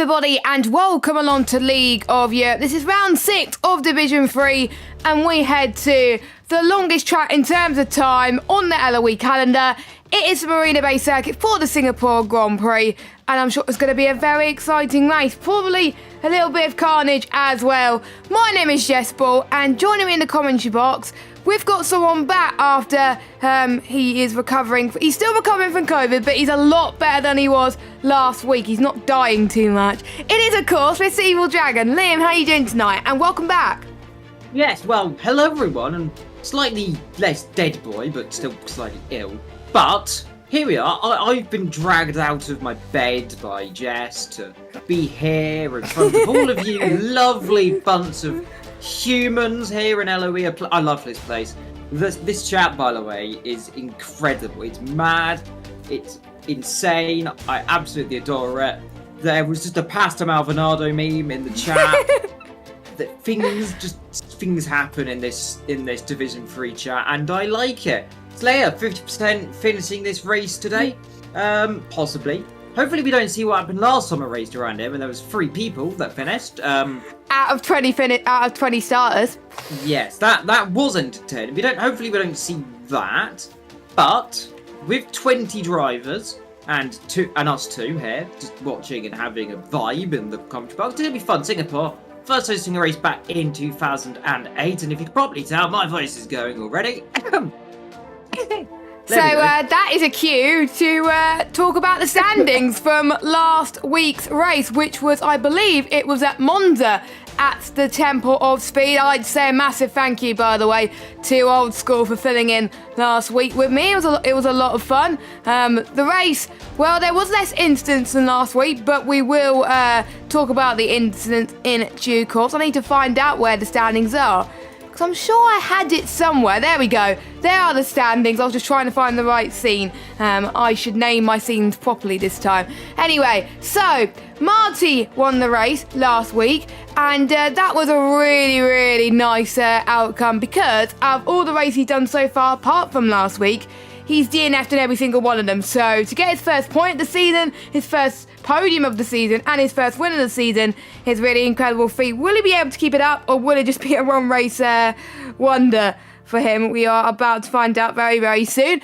everybody and welcome along to League of Europe. This is round 6 of Division 3 and we head to the longest track in terms of time on the LOE calendar. It is the Marina Bay Circuit for the Singapore Grand Prix and I'm sure it's going to be a very exciting race, probably a little bit of carnage as well. My name is Jess Ball and joining me in the commentary box, we've got someone back after he is recovering. He's still recovering from COVID, but he's a lot better than he was last week. He's not dying too much. It is, of course, Mr. Evil Dragon. Liam, how are you doing tonight? And welcome back. Yes, well, hello everyone, and slightly less dead boy, but still slightly ill. But here we are. I've been dragged out of my bed by Jess to be here in front of all of you lovely bunch of humans here in LOE. I love this place. This chat, by the way, is incredible. It's mad. It's insane. I absolutely adore it. There was just a Pasta Maldonado meme in the chat. That things happen in this Division 3 chat, and I like it. Slayer, 50% finishing this race today. Possibly. Hopefully we don't see what happened last time I raced around here when there was 3 people that finished. Out of 20 starters. Yes, that was entertaining. Hopefully we don't see that. But with 20 drivers and us two here, just watching and having a vibe in the commentary box, it's gonna be fun. Singapore, first hosting a race back in 2008, and if you can probably tell, my voice is going already. So that is a cue to talk about the standings from last week's race, which was, I believe, it was at Monza at the Temple of Speed. I'd say a massive thank you, by the way, to Old School for filling in last week with me. It was a lot of fun. The race, well, there was less incidents than last week, but we will talk about the incidents in due course. I need to find out where the standings are, because I'm sure I had it somewhere. There we go. There are the standings. I was just trying to find the right scene. I should name my scenes properly this time. Anyway, so Marty won the race last week, and that was a really, really nice outcome, because out of all the races he's done so far, apart from last week, he's DNF'd in every single one of them. So to get his first point of the season, his first podium of the season, and his first win of the season is really incredible feat. Will he be able to keep it up, or will it just be a one race wonder for him? We are about to find out very, very soon.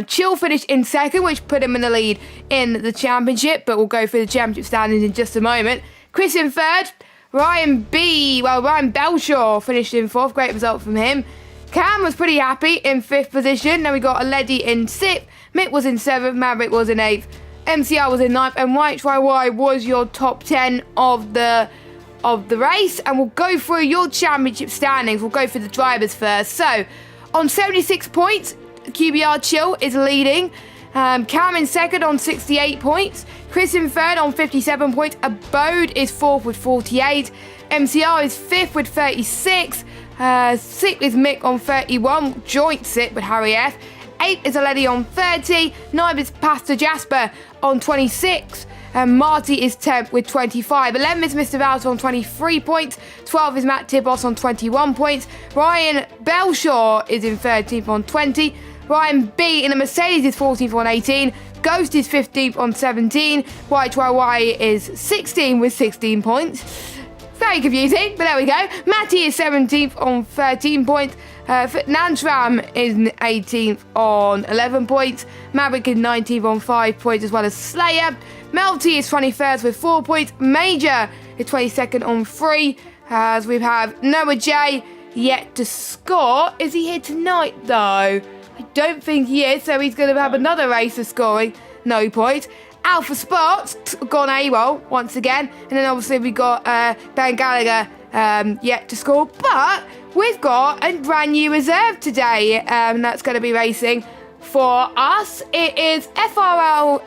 Chill finished in second, which put him in the lead in the championship, but we'll go through the championship standings in just a moment. Chris in third. Ryan Belshaw finished in fourth. Great result from him. Cam was pretty happy in 5th position. Then we got Aledi in 6th. Mick was in 7th. Maverick was in 8th. MCR was in 9th. And YYY was your top 10 of the race. And we'll go through your championship standings. We'll go through the drivers first. So, on 76 points, QBR Chill is leading. Cam in 2nd on 68 points. Chris in 3rd on 57 points. Abode is 4th with 48. MCR is 5th with 36. 6th is Mick on 31, joint 6th with Harry F. 8th is Aledi on 30, 9th is Pastor Jasper on 26, and Marty is 10th with 25. 11th is Mr. Valls on 23 points, 12th is Matt Tibos on 21 points, Ryan Belshaw is in 13th on 20, Ryan B in a Mercedes is 14th on 18, Ghost is 15th on 17, YYY is 16th with 16 points. Very confusing, but there we go. Matty is 17th on 13 points. Nantram is 18th on 11 points. Maverick is 19th on 5 points, as well as Slayer. Melty is 21st with 4 points. Major is 22nd on 3. As we have Noah J yet to score. Is he here tonight, though? I don't think he is, so he's going to have another race of scoring. No points. Alpha Sports gone AWOL once again, and then obviously we got Ben Gallagher yet to score, but we've got a brand new reserve today that's going to be racing for us. It is FRL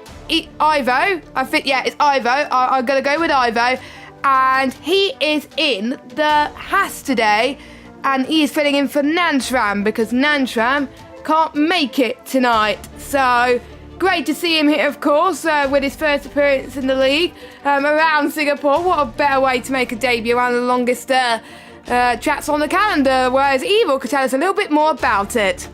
Ivo. I think, yeah, it's Ivo. I'm going to go with Ivo, and he is in the Haas today, and he is filling in for Nantram because Nantram can't make it tonight. So great to see him here, of course, with his first appearance in the league around Singapore. What a better way to make a debut around the longest tracks on the calendar, whereas Evil could tell us a little bit more about it.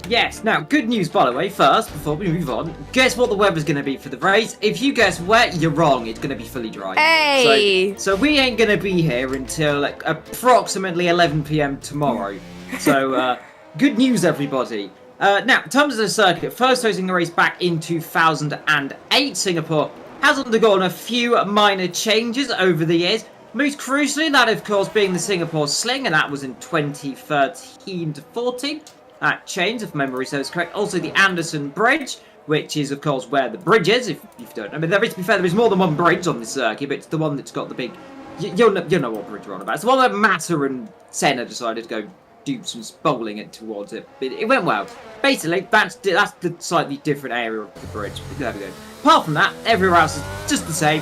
Yes, now, good news, by the way, first, before we move on. Guess what the weather's going to be for the race? If you guess wet, you're wrong. It's going to be fully dry. Hey! So we ain't going to be here until approximately 11 p.m. tomorrow. So, good news, everybody. Now, in terms of the circuit, first hosting the race back in 2008, Singapore has undergone a few minor changes over the years. Most crucially, that, of course, being the Singapore Sling, and that was in 2013 to 14. That changed, if memory serves correct. Also, the Anderson Bridge, which is, of course, where the bridge is, if you don't know. I mean, to be fair, there is more than one bridge on this circuit, but it's the one that's got the big... You'll know what bridge we're on about. It's the one where Massa and Senna decided to go do some bowling it towards it. It went well. Basically, that's the slightly different area of the bridge. There we go. Apart from that, everywhere else is just the same.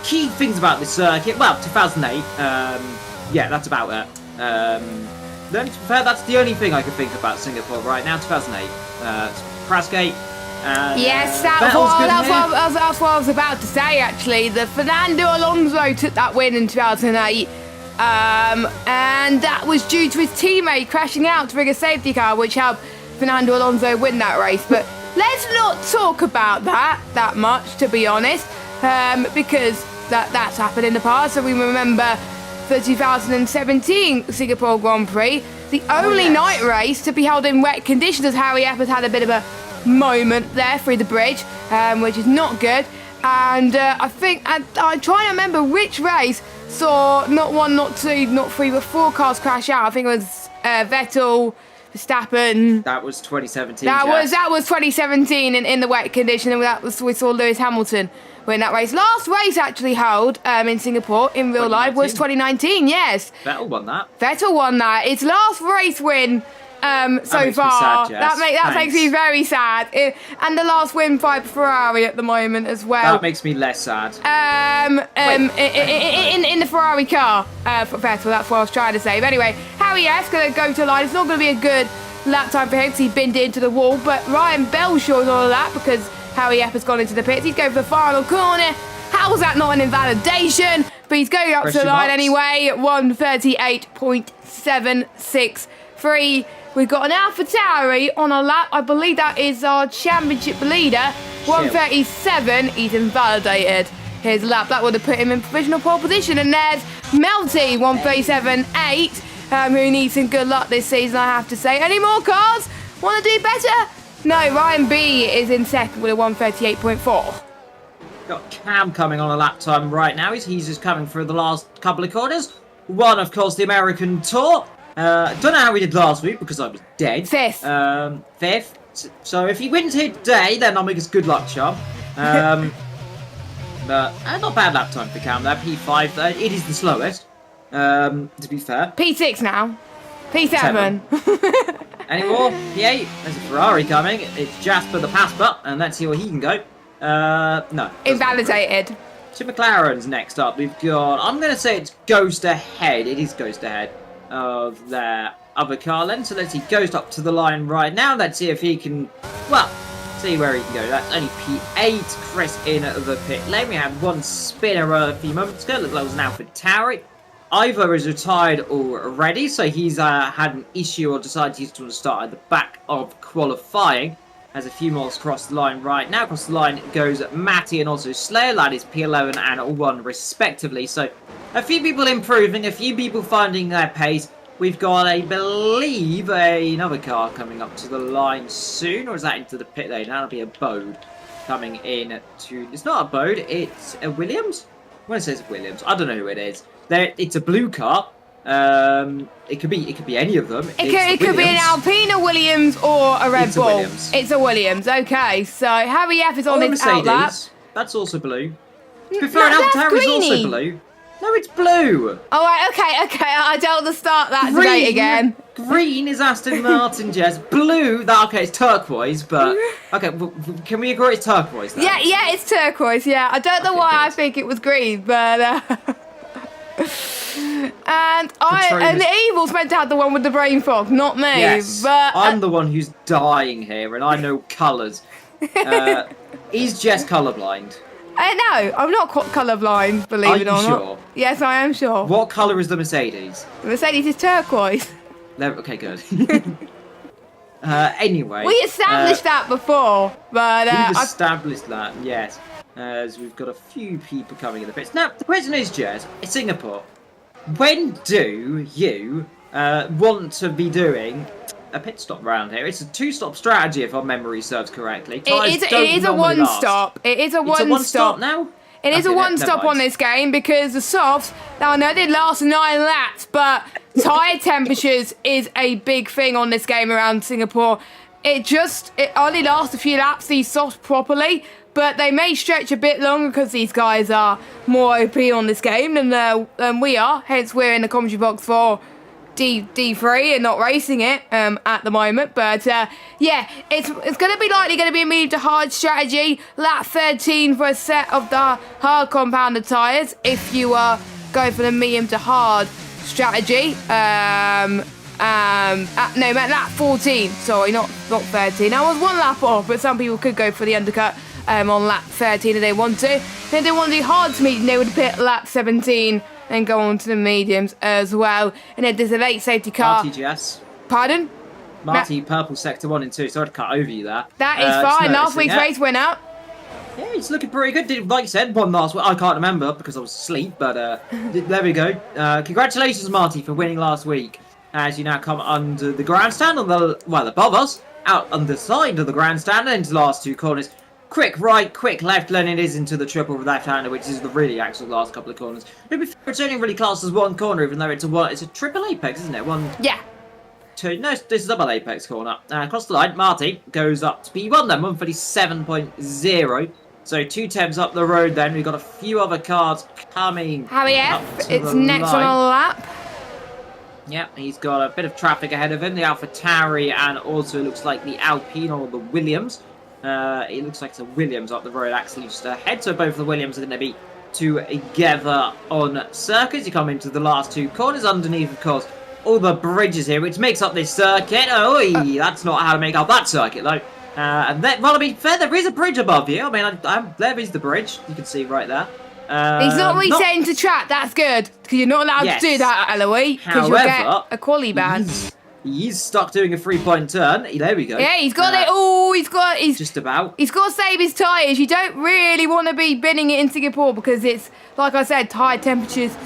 Key things about this circuit, well, 2008, yeah, that's about it. Then, to be fair, that's the only thing I can think about Singapore right now, 2008. Prasgate. Yes, that's what I was about to say, actually. The Fernando Alonso took that win in 2008. And that was due to his teammate crashing out to rig a safety car, which helped Fernando Alonso win that race. But let's not talk about that much, to be honest, because that's happened in the past. So we remember the 2017 Singapore Grand Prix, the only night race to be held in wet conditions, as Harry Eppers had a bit of a moment there through the bridge, which is not good. And I think I'm trying to remember which race saw not one, not two, not three, but four cars crash out. I think it was Vettel, Verstappen. That was 2017. That was 2017 in the wet condition, and we saw Lewis Hamilton win that race. Last race actually held in Singapore in real life was 2019. Yes, Vettel won that. Vettel won that. Its last race win so far. That makes me very sad. And the last win by Ferrari at the moment as well. That makes me less sad. In the Ferrari car for Vettel. That's what I was trying to say. But anyway, Harry S going to go to line. It's not going to be a good lap time for him because he binned it into the wall. But Ryan Bell's short all of that because Harry F has gone into the pits. He's going for the final corner. How was that not an invalidation? But he's going up to the line anyway at 138.763. We've got an AlphaTauri on a lap. I believe that is our championship leader. 137. He's invalidated his lap. That would have put him in provisional pole position. And there's Melty, 137.8, who needs some good luck this season, I have to say. Any more cars want to do better? No, Ryan B is in second with a 138.4. Got Cam coming on a lap time right now. He's just coming through the last couple of corners. One, of course, the American Tour. Don't know how we did last week because I was dead. Fifth. Fifth. So if he wins here today, then I'll make his good luck charm. But not bad lap time for Cam there. P5. It is the slowest, to be fair. P6 now. P7. Any more? P8. There's a Ferrari coming. It's Jasper the Pasper, and let's see where he can go. No. Invalidated. So McLaren's next up. We've got, I'm going to say it's Ghost Ahead. It is Ghost Ahead of their other car lens. So let's see, Ghost up to the line right now. Let's see if he can, well, see where he can go. That's only P8. Chris in the pit lane. We had one spinner a few moments ago. Looked like it was now for Tauri. Ivo is retired already, so he's had an issue or decided he's going to start at the back of qualifying. Has a few more across the line right now. Across the line goes Matty and also Slayer. That is P11 and 1 respectively. So a few people improving, a few people finding their pace. We've got, I believe, another car coming up to the line soon. Or is that into the pit lane? That'll be a Bode coming in to... It's not a Bode, it's a Williams? When it says Williams, I don't know who it is. It's a blue car. It could be any of them. It could be an Alpine, a Williams, or a Red Bull. Williams. It's a Williams. Okay, so Harry F is on his outlap. That's also blue. To be fair, an AlphaTauri is also blue. No, it's blue. All right, okay. I don't want to start that debate again. Green is Aston Martin, Jess. Blue, it's turquoise, but okay, can we agree it's turquoise then? Yeah, it's turquoise. Yeah, I don't know why I think it was green, but. And the Evil's meant to have the one with the brain fog, not me. Yes, but I'm the one who's dying here, and I know colours. Is Jess colourblind? No, I'm not colourblind, believe it or not. Are you sure? Yes, I am sure. What colour is the Mercedes? The Mercedes is turquoise. Okay, good. Anyway. We established that before, but We've established that, yes. As we've got a few people coming in the pits. Now, the question is, Jez, Singapore, when do you want to be doing a pit stop round here? It's a 2-stop strategy, if our memory serves correctly. it is a one-stop. It is a one-stop. It's a one-stop now? It is a one-stop on this game because the softs, now I know they last 9 laps, but tyre temperatures is a big thing on this game around Singapore. It only lasts a few laps, these softs properly, but they may stretch a bit longer because these guys are more OP on this game than we are. Hence, we're in the commentary box for D3 and not racing it at the moment. But yeah, it's going to be likely going to be a medium to hard strategy. Lap 13 for a set of the hard compounded tyres if you are going for the medium to hard strategy. No, lap 14. Sorry, not 13. I was 1 lap off, but some people could go for the undercut on lap 13 if they want to. If they want to do hard to medium, they would pit lap 17 and go on to the mediums as well. And then there's a late safety car. Marty, Jess. Pardon? Marty, purple sector 1 and 2. Sorry to cut over you there. That is fine. Last week's race went out. Yeah, he's looking pretty good. Like you said, won last week. I can't remember because I was asleep, but there we go. Congratulations, Marty, for winning last week. As you now come under the grandstand, above us, out on the side of the grandstand, and into the last 2 corners. Quick right, quick left, then it is into the triple left-hander, which is the really actual last couple of corners. It's only really classed as 1 corner, even though it's a triple apex, isn't it? Yeah. 2. No, this is double apex corner. Across the line, Marty goes up to P1 then, 137.0. So 2 temps up the road then. We've got a few other cars coming. Harry F, it's next on a lap. Yep, he's got a bit of traffic ahead of him. The AlphaTauri and also looks like the Alpine or the Williams. It looks like it's a Williams up the road actually just ahead. So both the Williams are going to be together on circuits. You come into the last 2 corners underneath, of course, all the bridges here, which makes up this circuit. Oh, that's not how to make up that circuit, though. And then, well, I mean, fair, there is a bridge above you. I mean, there is the bridge. You can see right there. He's not resetting to track. That's good because you're not allowed to do that at Eloise because you'll get a quali ban. He's stuck doing a 3-point turn. There we go. Yeah, he's got it. Oh, he's just about. He's got to save his tyres. You don't really want to be binning it in Singapore because it's, like I said, tyre temperatures,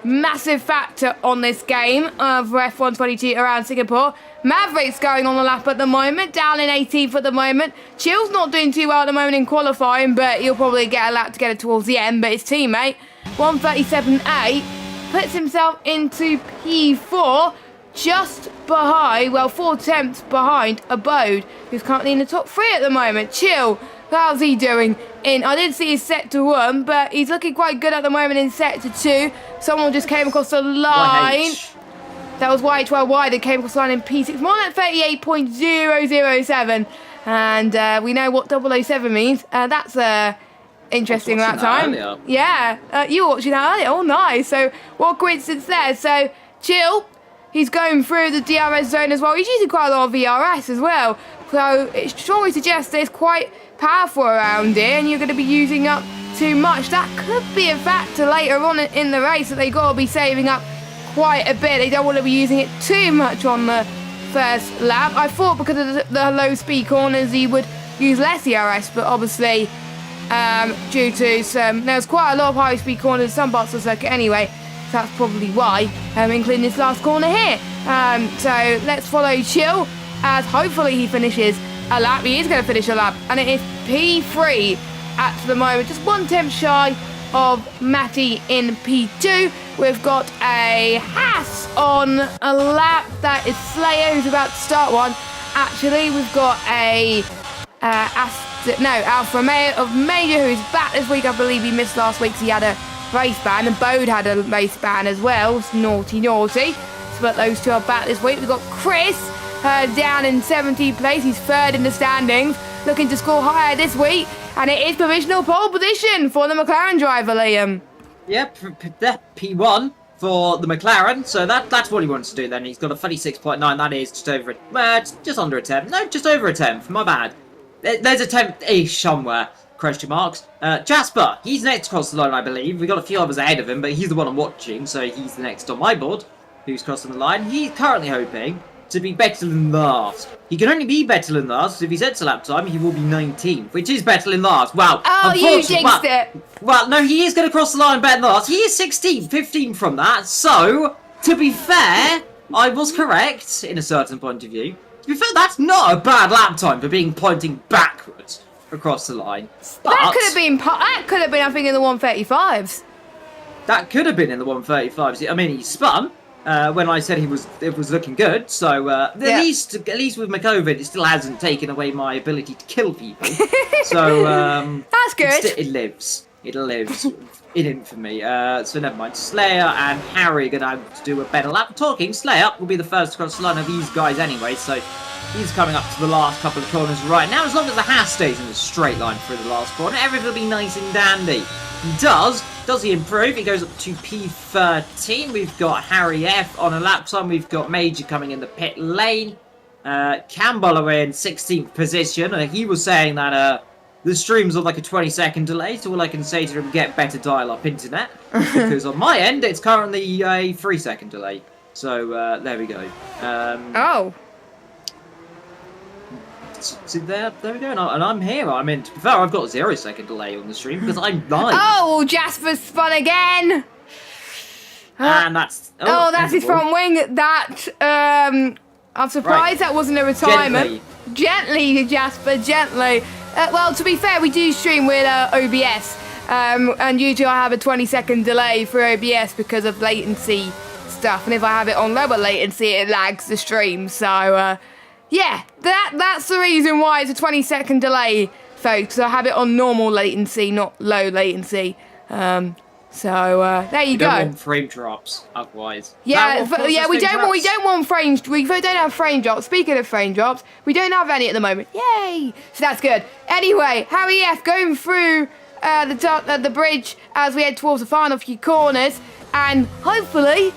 massive factor on this game of F122 around Singapore. Maverick's going on the lap at the moment, down in 18th at the moment. Chill's not doing too well at the moment in qualifying, but he'll probably get a lap to get it towards the end. But his teammate, 137.8, puts himself into P4, just behind, 4 temps behind Abode, who's currently in the top 3 at the moment. Chill, how's he doing? I did see his set to 1, but he's looking quite good at the moment in set to 2. Someone just came across the line. That was YH12Y that came across the line in P6. More than 38.007. And we know what 007 means. That's interesting that time. Earlier. Yeah, you were watching that earlier. Oh, nice. So, what coincidence there. So, Chill, he's going through the DRS zone as well. He's using quite a lot of VRS as well. So, it strongly suggests that it's quite powerful around here and you're going to be using up too much. That could be a factor later on in the race that they got to be saving up quite a bit. They don't want to be using it too much on the first lap. I thought because of the low speed corners he would use less ERS, but obviously due to there's quite a lot of high speed corners in some parts of the circuit anyway, so that's probably why, including this last corner here. So let's follow Chill as hopefully he finishes a lap. He is going to finish a lap, and it is P3 at the moment, just 1 temp shy of Matty in P2. We've got a Haas on a lap. That is Slayer who's about to start one. Actually, we've got a Alfa Romeo of Major who's back this week. I believe he missed last week because he had a race ban, and Bode had a race ban as well. It's naughty. But those 2 are back this week. We've got Chris down in 17th place. He's 3rd in the standings, looking to score higher this week. And it is provisional pole position for the McLaren driver, Liam. Yep, P1 for the McLaren. So that's what he wants to do then. He's got a 36.9. That is just over, just under a 10. No, just over a 10. My bad. There's a 10-ish somewhere. Question marks. Jasper, he's next across the line, I believe. We've got a few others ahead of him, but he's the one I'm watching, so he's the next on my board who's crossing the line. He's currently hoping to be better than last. He can only be better than last. If he sets a lap time, he will be 19th, which is better than last. Well, Oh, you jinxed it. Well, no, he is going to cross the line better than last. He is 16th, 15 from that. So, to be fair, I was correct in a certain point of view. To be fair, that's not a bad lap time for being pointing backwards across the line. But That could have been, I think, in the 135s. that could have been in the 135s. I mean, he spun when I said it was looking good. So at least with McOvid, it still hasn't taken away my ability to kill people. So That's good. It lives. It lives in infamy. So never mind. Slayer and Harry are going to have to do a better lap. Talking, Slayer will be the first to cross the line of these guys anyway. So he's coming up to the last couple of corners right now. As long as the Haas stays in a straight line through the last corner, everything will be nice and dandy. He does. Does he improve? He goes up to P13. We've got Harry F on a lap time. We've got Major coming in the pit lane. Campbell away in 16th position. He was saying that the stream's on like a 20-second delay. So all I can say to him, get better dial-up internet. Because on my end, it's currently a 3-second delay. So there we go. Oh. So there we go, and I'm here. I mean, to be fair, I've got a 0-second delay on the stream because I'm live. Oh, Jasper's spun again. And that's... Oh, that's his front wing. I'm surprised that wasn't a retirement. Gently, Jasper, gently. Well, to be fair, we do stream with OBS. And usually I have a 20-second delay for OBS because of latency stuff. And if I have it on lower latency, it lags the stream. So, yeah, that's the reason why it's a 20-second delay, folks. I have it on normal latency, not low latency. So there you go. Don't want frame drops, otherwise. Yeah, we don't want frames. We don't have frame drops. Speaking of frame drops, we don't have any at the moment. Yay! So that's good. Anyway, Harry F going through the bridge as we head towards the final few corners, and hopefully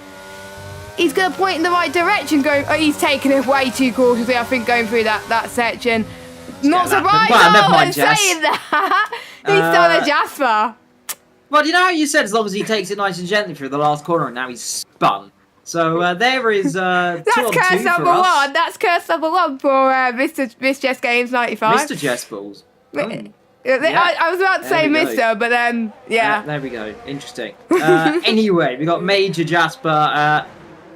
he's going to point in the right direction. He's taking it way too cautiously, I think, going through that section. Not surprised. Well, never mind, saying that. He's done a Jasper. Well, you know how you said as long as he takes it nice and gently through the last corner, and now he's spun. So there is that's curse number one. That's curse number one for Miss Jess Games 95. Mr. Jess Balls. I was about to say Mr., but then there we go. Interesting. Anyway, we got Major Jasper.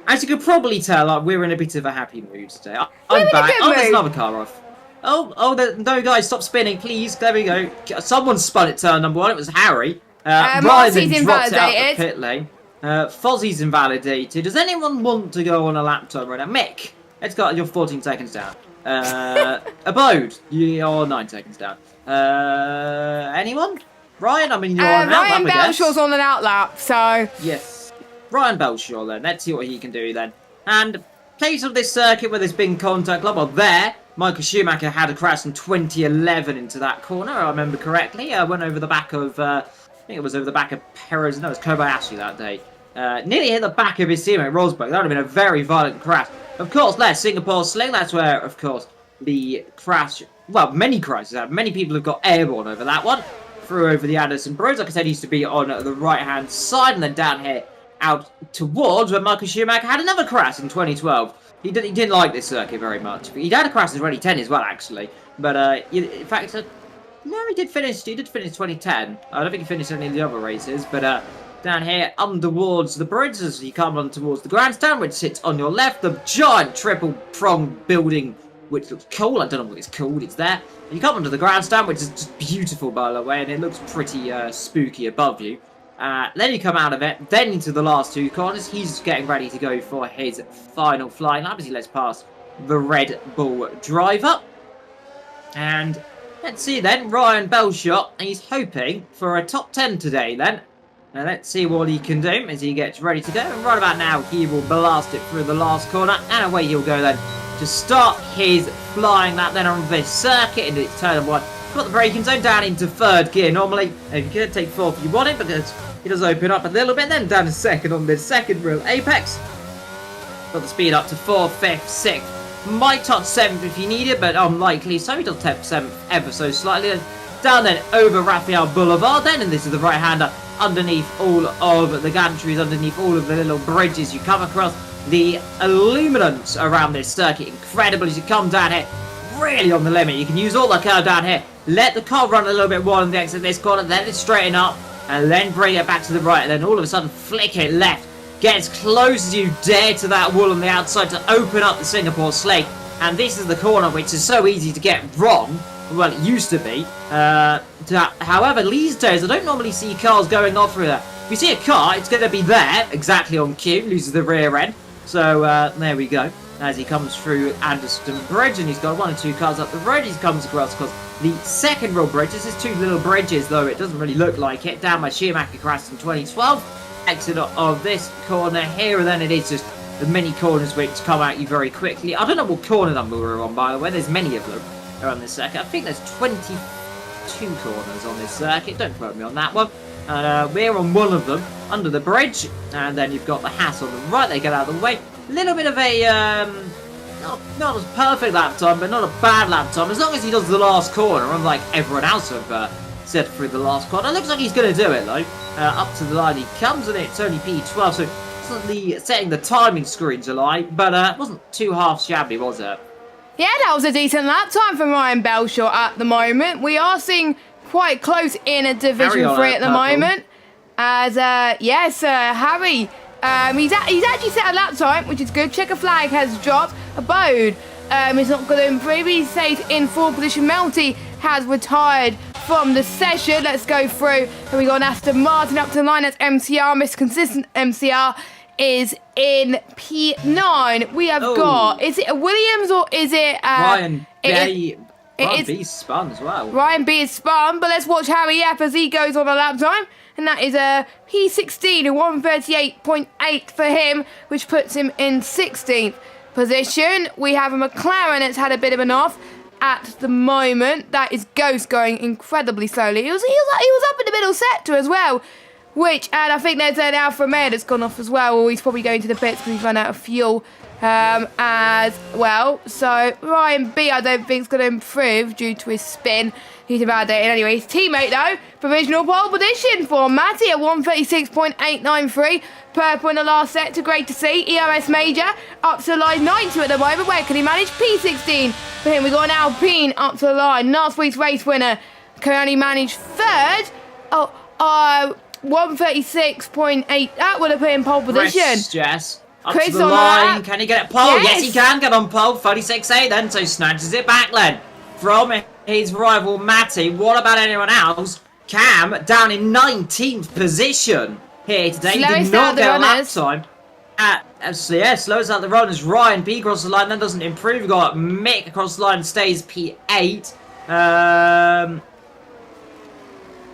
As you could probably tell, we're in a bit of a happy mood today. I'm back. Oh, there's another car off. No, guys, stop spinning, please. There we go. Someone spun at turn number one. It was Harry. Ryan then dropped out the pit lane. Fozzie's invalidated. Does anyone want to go on a lap time right now? Mick, let's go. You're 14 seconds down. Abode, you're 9 seconds down. Anyone? Ryan, I mean, you're on an outlap, Ryan Belshaw's on an outlap, so... Yes. Ryan Belshaw, then. Let's see what he can do, then. And case of this circuit where there's been contact, well, there, Michael Schumacher had a crash in 2011 into that corner, I remember correctly. Went over the back of... I think it was over the back of Perez. No, it was Kobayashi that day. Nearly hit the back of his teammate Rosberg. That would have been a very violent crash. Of course, there's Singapore Sling. That's where, of course, the crash... Well, many crashes have. Many people have got airborne over that one. Through over the Anderson Bridge. Like I said, he used to be on the right-hand side. And then down here, out towards where Michael Schumacher had another crash in 2012. He didn't like this circuit very much. He had a crash in 2010 as well, actually. But, in fact... No, he did finish 2010. I don't think he finished any of the other races, but down here, towards the bridge, as you come on towards the grandstand, which sits on your left, the giant triple-pronged building, which looks cool. I don't know what it's called. It's there. And you come onto the grandstand, which is just beautiful, by the way, and it looks pretty spooky above you. Then you come out of it, then into the last two corners. He's getting ready to go for his final flying lap as he lets past the Red Bull driver. And... let's see then, Ryan Belshaw, he's hoping for a top 10 today then. Now let's see what he can do as he gets ready to go. And right about now, he will blast it through the last corner. And away he'll go then to start his flying lap then on this circuit into its turn one. Got the braking zone down into third gear normally. If you can take fourth if you want it, because it does open up a little bit. Then down to second on this second real apex. Got the speed up to 4th, 5th, 6th. Might touch 7th if you need it, but unlikely. So he does touch 7th ever so slightly. Down then over Raphael Boulevard then, and this is the right-hander underneath all of the gantries, underneath all of the little bridges. You come across the illuminance around this circuit. Incredible as you come down here. Really on the limit. You can use all the curve down here. Let the car run a little bit more on the exit of this corner. Then it's straighten up. And then bring it back to the right. And then all of a sudden flick it left. Get as close as you dare to that wall on the outside to open up the Singapore Slate. And this is the corner which is so easy to get wrong. Well, it used to be. However, these days I don't normally see cars going off through there. If you see a car, it's going to be there, exactly on cue, loses the rear end. So, there we go. As he comes through Anderson Bridge, and he's got 1 or 2 cars up the road, he comes across the second real bridge. This is 2 little bridges, though it doesn't really look like it, down by Schumacher crash in 2012. Exit of this corner here, and then it is just the mini corners which come at you very quickly. I don't know what corner number we're on, by the way. There's many of them around this circuit. I think there's 22 corners on this circuit. Don't quote me on that one. We're on one of them, under the bridge, and then you've got the Haas on the right. They get out of the way. A little bit of a, not as perfect lap time, but not a bad lap time, as long as he does the last corner, unlike everyone else have said through the last corner. It looks like he's going to do it, though. Up to the line he comes, and it's only P12, so it's setting the timing screens alight, but it wasn't too half shabby, was it? Yeah, that was a decent lap time for Ryan Belshaw at the moment. We are seeing quite close in a Division 3 at the moment. As, yes, Harry, he's actually set a lap time, which is good. Checker flag has dropped. Abode is not going to improve. He stays in 4th position. Melty has retired from the session. Let's go through. And we got Aston Martin up to the line. That's MCR. Mr. Consistent MCR is in P9. We have got, is it a Williams or is it Ryan B? Ryan B's spun as well. Ryan B is spun, but let's watch Harry F as he goes on a lap time. And that is a P16 and 138.8 for him, which puts him in 16th position. We have a McLaren that's had a bit of an off at the moment. That is Ghost going incredibly slowly. He was up in the middle sector as well. And I think there's an Alfa Romeo that's gone off as well, or he's probably going to the pits because he's run out of fuel as well. So Ryan B, I don't think is going to improve due to his spin. He's invalidated anyway. His teammate, though, provisional pole position for Matty at 136.893. Purple in the last sector, great to see. ERS Major up to the line 90 at the moment. Where can he manage? P16 for him. We got an Alpine up to the line. Last week's race winner can only manage 3rd. 136.8. That would have put him pole position. Chris, Jess. Up Chris to the on line. that. Can he get a pole? Yes, he can get on pole. 36.8 then, so snatches it back then from his rival Matty. What about anyone else? Cam down in 19th position here today. He did not get a lap time. Slows out the runners. Ryan B across the line, then doesn't improve. We've got Mick across the line, stays P8.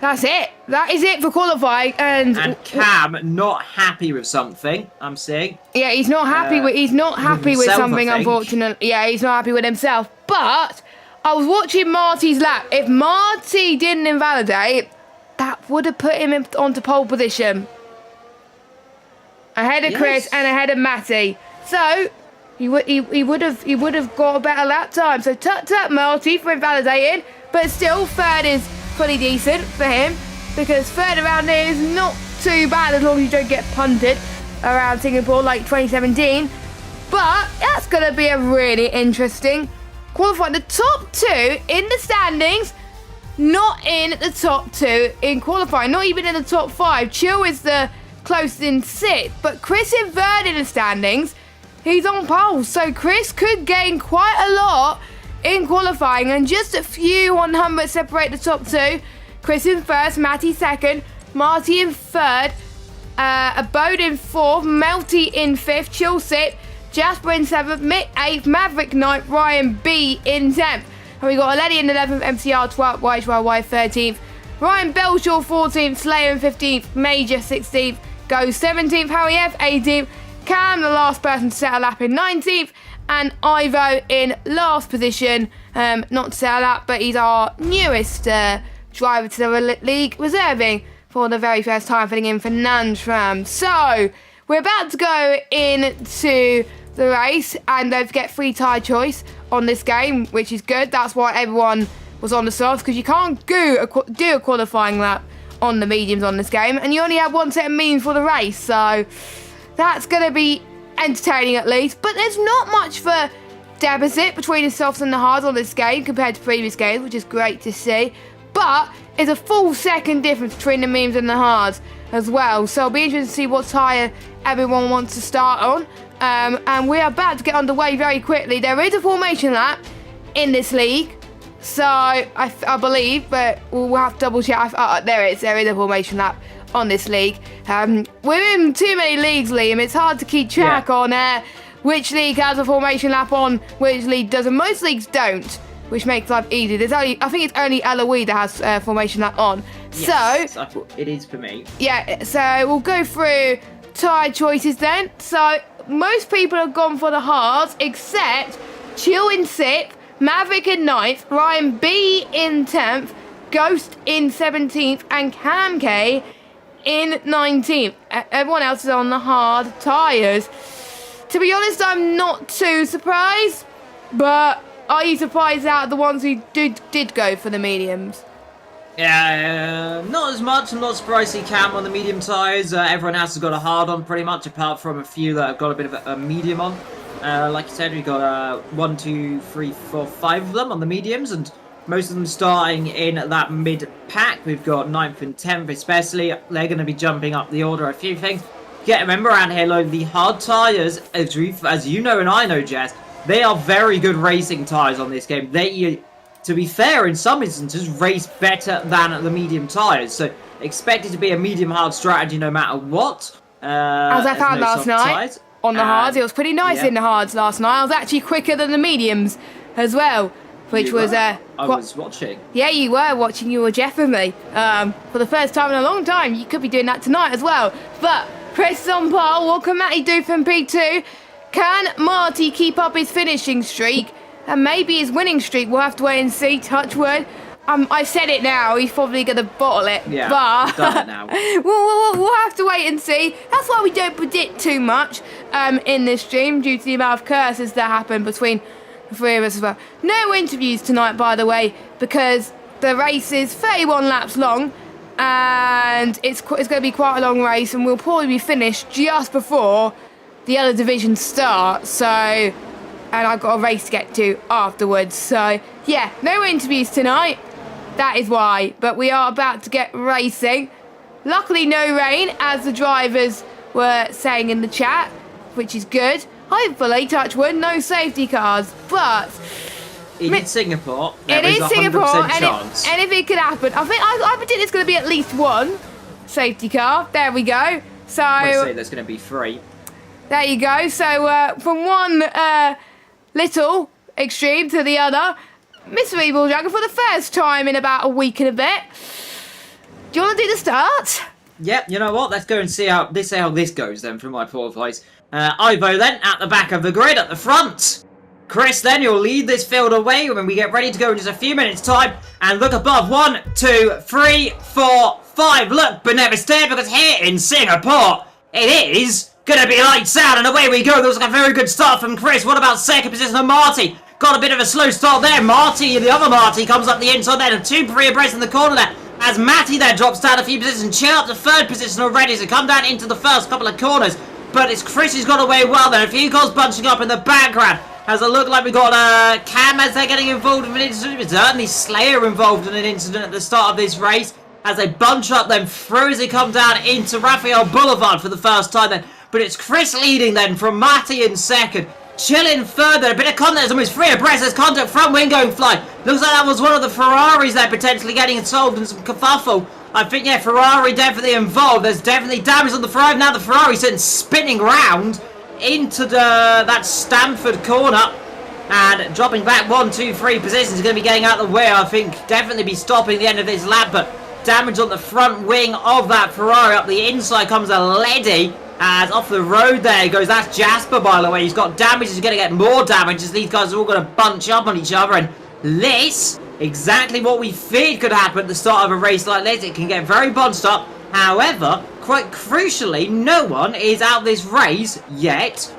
That's it. That is it for qualifying. And Cam not happy with something, I'm seeing. Yeah, he's not happy with himself, something, unfortunately. Yeah, he's not happy with himself. But I was watching Marty's lap. If Marty didn't invalidate, that would have put him onto pole position. Ahead of Chris and ahead of Matty. So he would have got a better lap time. So tut Marty for invalidating, but still 3rd is pretty decent for him, because 3rd around here is not too bad as long as you don't get punted around Singapore like 2017. But that's going to be a really interesting qualifying. The top 2 in the standings, not in the top 2 in qualifying, not even in the top 5. Chill is the closest in 6th, but Chris in 3rd in the standings. He's on pole, so Chris could gain quite a lot in qualifying, and just a few 100 separate the top 2. Chris in 1st, Matty 2nd, Marty in 3rd, Abode in 4th, Melty in 5th, Chill 6th, Jasper in 7th, Mick 8th, Maverick 9th, Ryan B in 10th. And we got Lenny in 11th, MCR 12th, YHYY 13th, Ryan Belshaw 14th, Slayer in 15th, Major 16th, Goes 17th, Harry F 18th, Cam the last person to set a lap in 19th, and Ivo in last position, not to set a lap, but he's our newest driver to the league, reserving for the very first time, filling in for Nantram. So we're about to go into the race, and don't forget free tyre choice on this game, which is good. That's why everyone was on the softs, because you can't do a qualifying lap on the mediums on this game, and you only have one set of mediums for the race, so that's going to be entertaining at least. But there's not much for deficit between the softs and the hards on this game compared to previous games, which is great to see. But it's a full second difference between the mediums and the hards as well, so it'll be interesting to see what tyre everyone wants to start on. And we're about to get underway very quickly. There is a formation lap in this league, so I believe, but we'll have to double check. There is a formation lap on this league. We're in too many leagues, Liam. It's hard to keep track on which league has a formation lap on, which league doesn't. Most leagues don't, which makes life easy. I think it's only Eloise that has formation lap on. Yes, so it is for me. Yeah, so we'll go through tyre choices then. So most people have gone for the hards, except Chill in 6th, Maverick in 9th, Ryan B in 10th, Ghost in 17th, and Cam K in 19th. Everyone else is on the hard tyres. To be honest, I'm not too surprised, but are you surprised out of the ones who did go for the mediums? Yeah, not as much. I'm not surprised to see Cam on the medium tyres. Everyone else has got a hard on pretty much, apart from a few that have got a bit of a medium on. Like you said, we've got 1, 2, 3, 4, 5 of them on the mediums, and most of them starting in that mid-pack. We've got 9th and 10th especially. They're going to be jumping up the order a few things. Yeah, remember around here, like, the hard tyres, as you know and I know, Jess, they are very good racing tyres on this game. They, to be fair, in some instances, race better than the medium tyres. So expect it to be a medium-hard strategy no matter what. As I found last night on the hards, it was pretty nice in the hards last night. I was actually quicker than the mediums as well, which was... I was watching. Yeah, you were watching. You were Jeff and me. For the first time in a long time. You could be doing that tonight as well. But Chris is on pole. What can Matty do from P2? Can Marty keep up his finishing streak? And maybe his winning streak? We'll have to wait and see. Touch wood. I said it now. He's probably going to bottle it. Yeah, but he's done it now. we'll have to wait and see. That's why we don't predict too much in this stream, due to the amount of curses that happen between the three of us as well. No interviews tonight, by the way, because the race is 31 laps long. And it's going to be quite a long race, and we'll probably be finished just before the other divisions start. So, and I've got a race to get to afterwards. So, yeah, no interviews tonight. That is why. But we are about to get racing. Luckily, no rain, as the drivers were saying in the chat, which is good. Hopefully, touch wood, no safety cars. But in Singapore, it is Singapore, chance. Anything could happen. I predict there's going to be at least one safety car. There we go. So I say there's going to be 3. There you go. So from one little extreme to the other, Mr. Evil Dragon for the first time in about a week and a bit. Do you want to do the start? Yep. You know what? Let's go and see how this goes then from my poor voice. Ivo then at the back of the grid at the front. Chris, then you'll lead this field away when we get ready to go in just a few minutes' time. And look above. 1, 2, 3, 4, 5. Look, but never stare, because here in Singapore, it is going to be lights out, and away we go. Looks like a very good start from Chris. What about second position of Marty? Got a bit of a slow start there. Marty, the other Marty, comes up the inside there, and 2 abreast in the corner there. As Matty there drops down a few positions, Chill up to 3rd position already, so come down into the first couple of corners. But it's Chris who's got away well there. A few cars bunching up in the background. As it look like we got Cam as they're getting involved in an incident. Certainly Slayer involved in an incident at the start of this race. As they bunch up them through as they come down into Raphael Boulevard for the first time then. But it's Chris leading then from Matty in 2nd. Chill in 3rd. A bit of contact. There's almost 3 abreast. There's contact, front wing going flying. Looks like that was one of the Ferraris there potentially getting involved in some kerfuffle. I think, yeah, Ferrari definitely involved. There's definitely damage on the Ferrari. Now the Ferrari sitting spinning round into that Stamford corner and dropping back 1, 2, 3 positions. Going to be getting out of the way. I think definitely be stopping the end of this lap, but damage on the front wing of that Ferrari. Up the inside comes a Leddy, as off the road there goes. That's Jasper, by the way. He's got damage. He's going to get more damage as these guys are all going to bunch up on each other, and this exactly what we feared could happen at the start of a race like this. It can get very bunched up. However, quite crucially, no one is out this race yet.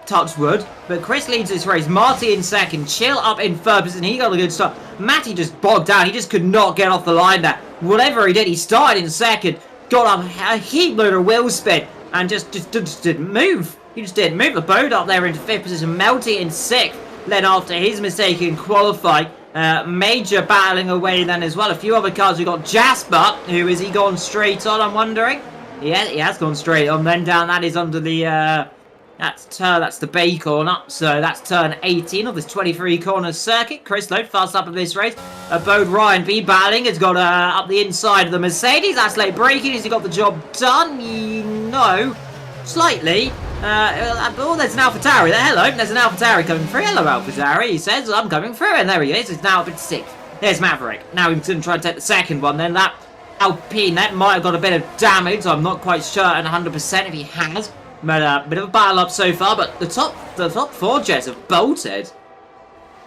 touch wood. But Chris leads this race. Marty in second. Chill up in third position. He got a good start. Matty just bogged down. He just could not get off the line there. Whatever he did, he started in second. Got up a heap load of wheel spin. And just didn't move. He just didn't move. The boat up there into fifth position. Melty in sixth. Then after his mistake in qualifying. Major battling away then as well. A few other cars. We've got Jasper. Who is he gone straight on, I'm wondering? Yeah, he has gone straight on. Then down that is under the... That's the bay corner. So that's turn 18 of this 23 corner circuit. Chris Lowe fast up of this race. Bode Ryan B battling has got up the inside of the Mercedes. That's late braking. Has he got the job done? No, slightly. Oh, there's an AlphaTauri there. Hello, there's an AlphaTauri coming through. Hello, AlphaTauri. He says, I'm coming through, and there he is. He's now up at sixth. There's Maverick. Now he's going to try and take the second one. Then that Alpine, that might have got a bit of damage. I'm not quite certain 100% if he has. But a bit of a battle up so far, but the top four jets have bolted.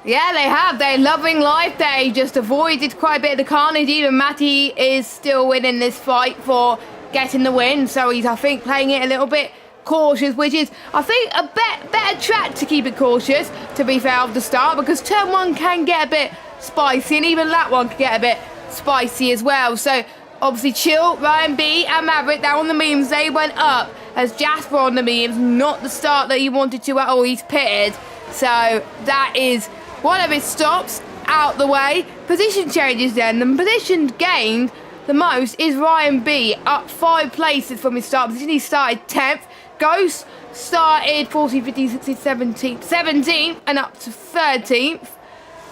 Yeah, they have. They're loving life. They just avoided quite a bit of the carnage. Even Matty is still winning this fight for getting the win. So he's, I think, playing it a little bit cautious, which is, I think, a better track to keep it cautious, to be fair, off the start, because turn one can get a bit spicy, and even that one can get a bit spicy as well. So obviously Chill, Ryan B and Maverick, they're on the memes. They went up as Jasper on the memes, not the start that he wanted to at all. He's pitted, so that is one of his stops out the way. Position changes then. The position gained the most is Ryan B, up 5 places from his start position. He started 10th. Ghost started 14th, 15th, 16th, 17th and up to 13th.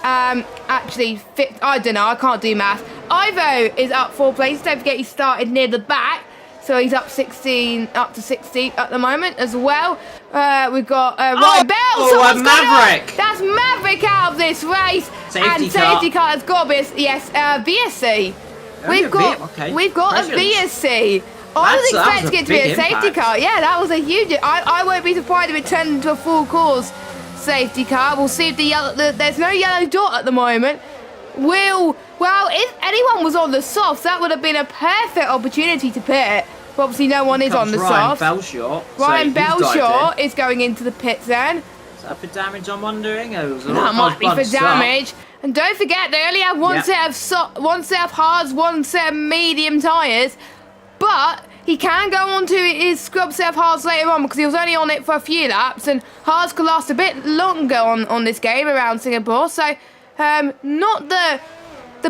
Actually, 5th, I don't know, I can't do math. Ivo is up 4 places. Don't forget he started near the back. So he's up 16, up to 16th at the moment as well. We've got Ryan Bell. Maverick. That's Maverick out of this race. Safety car has got this. Yes, VSC. We've got a VSC. I was expecting it to be a safety car. Yeah, that was a huge... I won't be surprised if it turned into a full course safety car. We'll see if there's no yellow dot at the moment. Well, if anyone was on the softs, that would have been a perfect opportunity to pit. But obviously no one is on the softs. Ryan Belshaw is going into the pits then. Is that for damage, I'm wondering? That might be for damage. And don't forget, they only have one set of hards, one set of medium tyres. But he can go on to his scrub set of hards later on, because he was only on it for a few laps, and hards could last a bit longer on this game around Singapore. So not the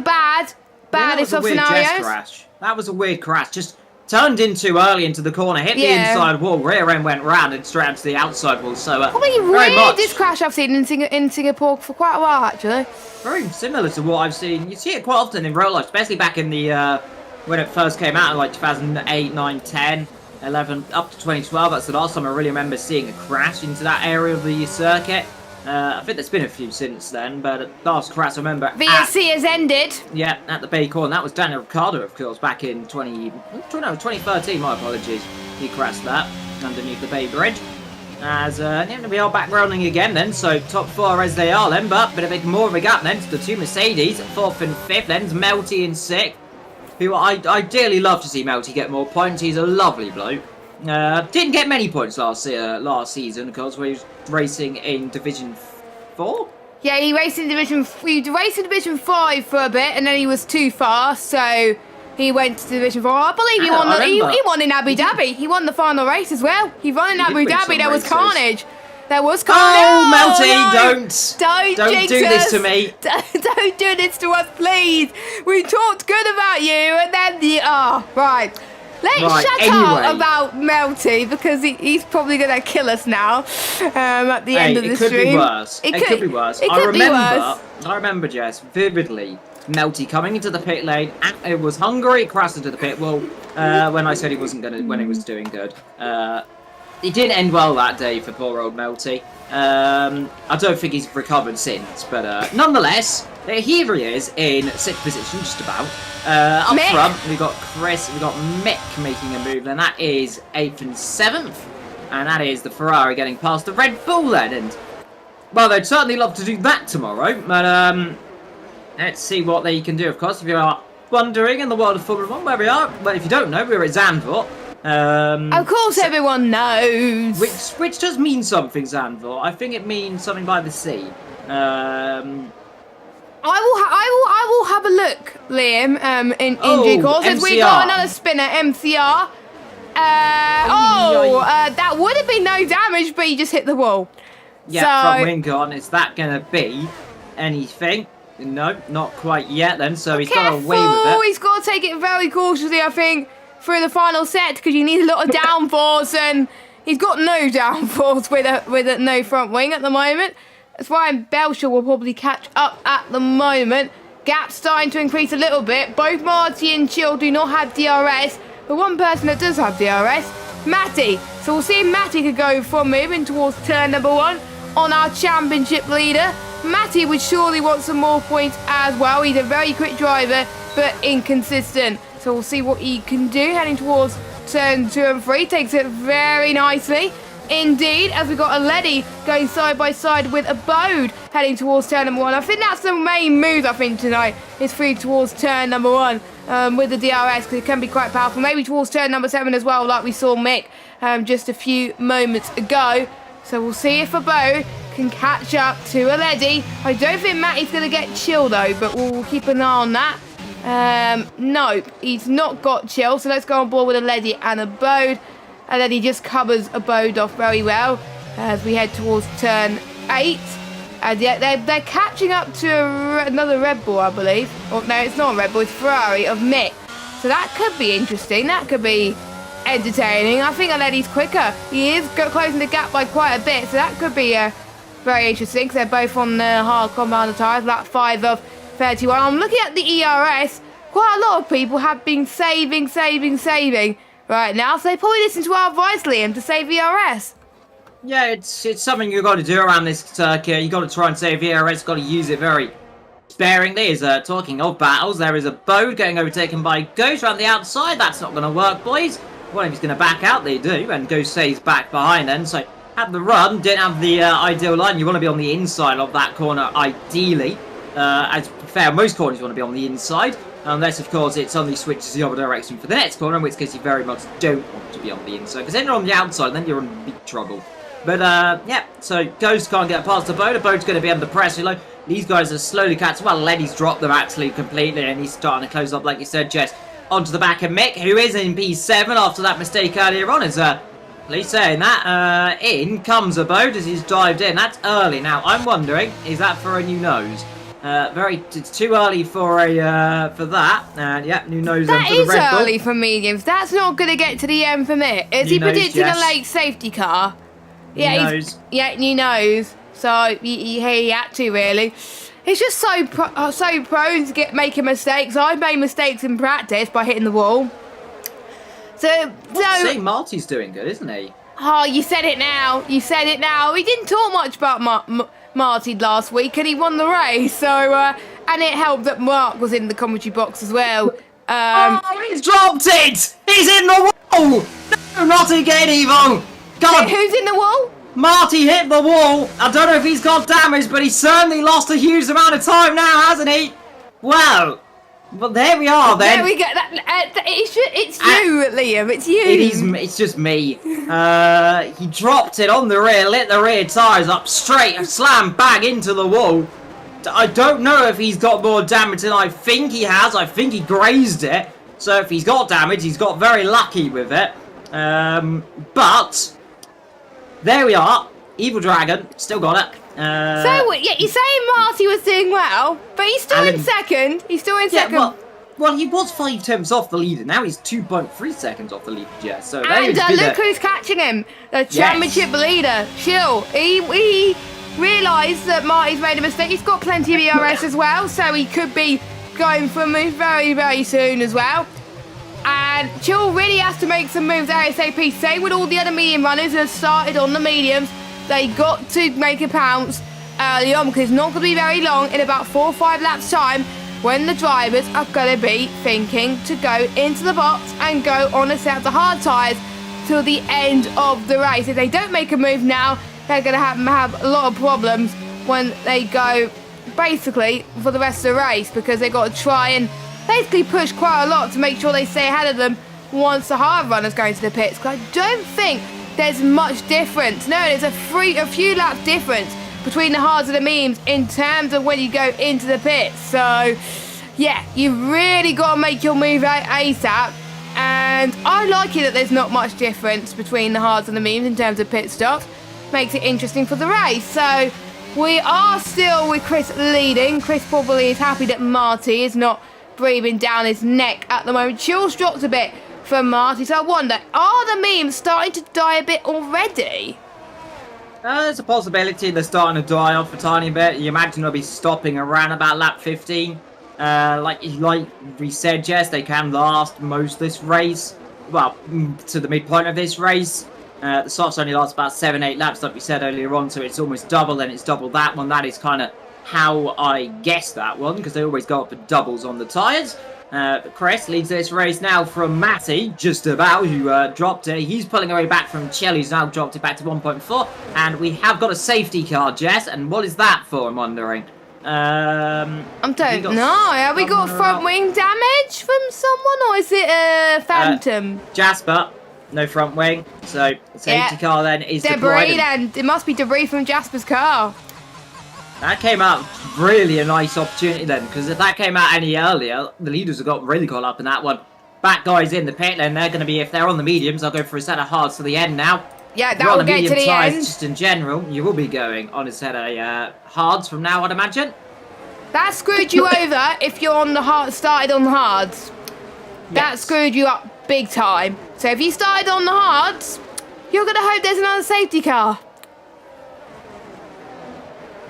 baddest of scenarios. That was a weird crash. Just turned in too early into the corner, hit the inside wall, rear end went round and straight into the outside wall. So probably the weirdest crash I've seen in Singapore for quite a while, actually. Very similar to what I've seen. You see it quite often in real life, especially back in the when it first came out in like 2008, 9, 10, 11, up to 2012. That's the last time I really remember seeing a crash into that area of the circuit. I think there's been a few since then, but last crash I remember... VSC has ended. Yeah, at the Bay Corner. That was Daniel Ricciardo, of course, back in 2013, my apologies. He crashed that underneath the Bay Bridge. As we are back rolling again then, so top 4 as they are then, but a bit more of a gap then to the 2 Mercedes, 4th and 5th then, Melty in 6th. Who I ideally love to see Melty get more points. He's a lovely bloke. Didn't get many points last season, of course, where he was racing in Division 4. Yeah, he raced in Division 5 for a bit, and then he was too fast, so he went to Division 4. I believe he won. He won in Abu Dhabi. He won the final race as well. He won in Abu Dhabi. There was carnage. There was carnage. Oh, Melty, don't do this to me. Don't do this to us, please. We talked good about you, and then right. Let's shut up about Melty, because he's probably going to kill us now at the end of the stream. It could be worse. It could be worse. I remember, Jess, vividly, Melty coming into the pit lane. It was Hungary, crashed into the pit wall when I said he wasn't going to, when he was doing good. It didn't end well that day for poor old Melty. I don't think he's recovered since, but nonetheless, here he is in 6th position, just about. Up Mick. Front, we've got Chris, we've got Mick making a move, and that is 8th and 7th. And that is the Ferrari getting past the Red Bull then. And, well, they'd certainly love to do that tomorrow, but let's see what they can do, of course. If you are wondering in the world of Formula 1 where we are, well, if you don't know, we're at Zandvoort. Of course, everyone knows. Which does mean something, Zanvor. I think it means something by the sea. I will have a look, Liam. In due course, as we got another spinner, MCR. That would have been no damage, but he just hit the wall. Yeah, front wing gone. Is that gonna be anything? No, not quite yet. Then, so he's got away with it. He's got to take it very cautiously, I think, through the final set because you need a lot of downforce, and he's got no downforce with a no front wing at the moment. That's why Belcher will probably catch up at the moment. Gap's starting to increase a little bit. Both Marty and Chill do not have DRS, but one person that does have DRS, Matty. So we'll see if Matty could go from moving towards turn number 1 on our championship leader. Matty would surely want some more points as well. He's a very quick driver, but inconsistent. So we'll see what he can do heading towards turn 2 and 3. Takes it very nicely. Indeed, as we've got a Letty going side by side with a Bode heading towards turn number 1. I think that's the main move, I think, tonight, is through towards turn number 1 with the DRS, because it can be quite powerful. Maybe towards turn number 7 as well, like we saw Mick just a few moments ago. So we'll see if a Bode can catch up to a Letty. I don't think Matty's going to get Chill, though, but we'll keep an eye on that. Nope, he's not got Chill, so let's go on board with a Letty and a Bode. And then he just covers a Bode off very well as we head towards turn 8. And yeah, they're catching up to another Red Bull, I believe. Or no, it's not a Red Bull, it's Ferrari of Mick. So that could be interesting. That could be entertaining. I think Aletti's quicker. He is closing the gap by quite a bit. So that could be very interesting because they're both on the hard compound tyres. Lap 5 of 31. I'm looking at the ERS. Quite a lot of people have been saving right now, so they probably listen to our advice, Liam, to save VRS. Yeah, it's something you've got to do around this circuit. You've got to try and save VRS, got to use it very sparingly. Talking of battles, there is a Bode getting overtaken by Ghost around the outside. That's not going to work, boys. Well, if he's going to back out, they do, and Ghost stays back behind then. So, had the run, didn't have the ideal line. You want to be on the inside of that corner, ideally. As fair, most corners you want to be on the inside. Unless, of course, it suddenly switches the other direction for the next corner, in which case you very much don't want to be on the inside. Because then you're on the outside, then you're in big trouble. But, yeah, so Ghost can't get past the Bode. The Bode's going to be under pressure. These guys are slowly catching. Well, Letty's dropped them actually completely, and he's starting to close up, like you said, Jess, onto the back of Mick, who is in P7 after that mistake earlier on. As, please saying that, in comes a Bode as he's dived in. That's early. Now, I'm wondering, is that for a new nose? It's too early for that. And yeah, new nose for the Red Bull. That is early for mediums. That's not going to get to the end for me. Is he predicting a late safety car? Yeah, new nose. So he had to really. He's just so prone to making mistakes. I've made mistakes in practice by hitting the wall. So Marty's doing good, isn't he? Oh, you said it now. You said it now. We didn't talk much about Marty last week, and he won the race. So, and it helped that Mark was in the commentary box as well. He's dropped it! He's in the wall! No, not again, Evo! God! Who's in the wall? Marty hit the wall. I don't know if he's got damage, but he's certainly lost a huge amount of time now, hasn't he? Well, there we are then. There we go. It's you, Liam. It's you. It's just me. He dropped it on the rear, lit the rear tyres up straight, slammed back into the wall. I don't know if he's got more damage than I think he has. I think he grazed it. So if he's got damage, he's got very lucky with it. But there we are. Evil Dragon still got it. So yeah, you're saying Marty was doing well, but he's still in second. He's still in second. Well, he was 5 tenths off the leader. Now he's 2.3 seconds off the leader, Jess. So and look who's catching him. The championship leader, Chill. He realised that Marty's made a mistake. He's got plenty of ERS as well, so he could be going for a move very, very soon as well. And Chill really has to make some moves ASAP. Same with all the other medium runners who have started on the mediums. They got to make a pounce early on because it's not going to be very long, in about 4 or 5 laps time, when the drivers are going to be thinking to go into the box and go on a set of the hard tyres till the end of the race. If they don't make a move now, they're going to have a lot of problems when they go basically for the rest of the race, because they've got to try and basically push quite a lot to make sure they stay ahead of them once the hard runners go into the pits, because I don't think there's much difference. No, there's a few laps difference between the hards and the mediums in terms of when you go into the pits. So, yeah, you really got to make your move out ASAP. And I like it that there's not much difference between the hards and the mediums in terms of pit stops. Makes it interesting for the race. So, we are still with Chris leading. Chris probably is happy that Marty is not breathing down his neck at the moment. Chill's dropped a bit from Marty, so I wonder, are the memes starting to die a bit already? There's a possibility they're starting to die off a tiny bit. You imagine they'll be stopping around about lap 15. Like we said, Jess, they can last most of this race. Well, to the midpoint of this race. The softs only last about 7-8 laps, like we said earlier on, so it's almost double, and it's double that one. That is kind of how I guessed that one, because they always go up for doubles on the tyres. Chris leads this race now from Matty, just about, who dropped it. He's pulling away back from Chill, who's now dropped it back to 1.4. And we have got a safety car, Jess, and what is that for, I'm wondering? I don't know. Have we got front wing damage from someone, or is it a Phantom? Jasper, no front wing, so safety car then is debris, and it must be debris from Jasper's car. That came out really a nice opportunity then, because if that came out any earlier, the leaders have got really caught up in that one. Back guys in the pit lane, they're going to be, if they're on the mediums, I'll go for a set of hards to the end now. Yeah, that will get to the end. Just in general, you will be going on a set of hards from now, I'd imagine. That screwed you over if you're on the hard, started on the hards. Yes. That screwed you up big time. So if you started on the hards, you're going to hope there's another safety car.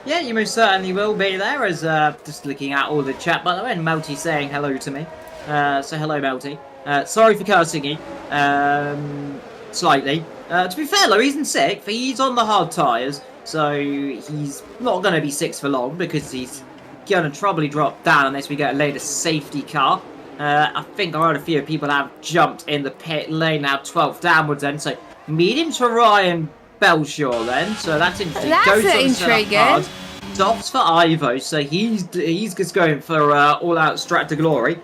Yeah, you most certainly will be there, as just looking at all the chat, by the way, and Melty saying hello to me. So hello, Melty. Sorry for cursing you, slightly. To be fair, though, he's in sixth. He's on the hard tyres, so he's not going to be sixth for long, because he's going to probably drop down unless we get a later safety car. I think I heard a few people have jumped in the pit lane now, 12th downwards then, so medium to Ryan Belshaw then, so that's interesting. That's intriguing. Softs for Ivo, so he's just going for all-out strat to glory.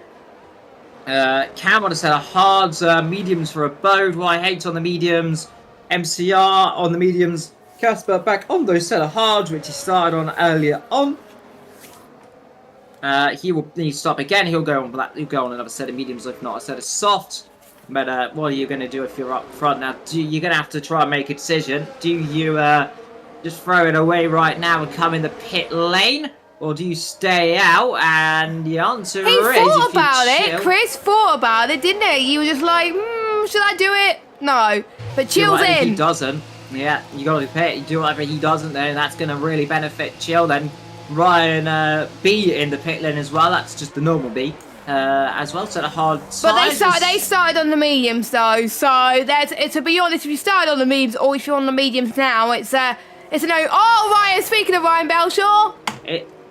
Cam on a set of hards, mediums for a Bode, YH on the mediums, MCR on the mediums, Casper back on those set of hards, which he started on earlier on. He will need to stop again. He'll go on for that. He'll go on another set of mediums, if not a set of softs. But what are you going to do if you're up front now? You're going to have to try and make a decision. Do you just throw it away right now and come in the pit lane, or do you stay out? And the answer is, he thought about it. Chris thought about it, didn't he? You were just like, should I do it? No, but Chill's in. If he doesn't, yeah, you got to pit. You do whatever he doesn't, then that's going to really benefit Chill. Then Ryan B in the pit lane as well. That's just the normal B. As well, so the hard size. But they started on the mediums though, so to be honest, if you started on the mediums or if you're on the mediums now, it's a no. Oh, Ryan, speaking of Ryan Belshaw.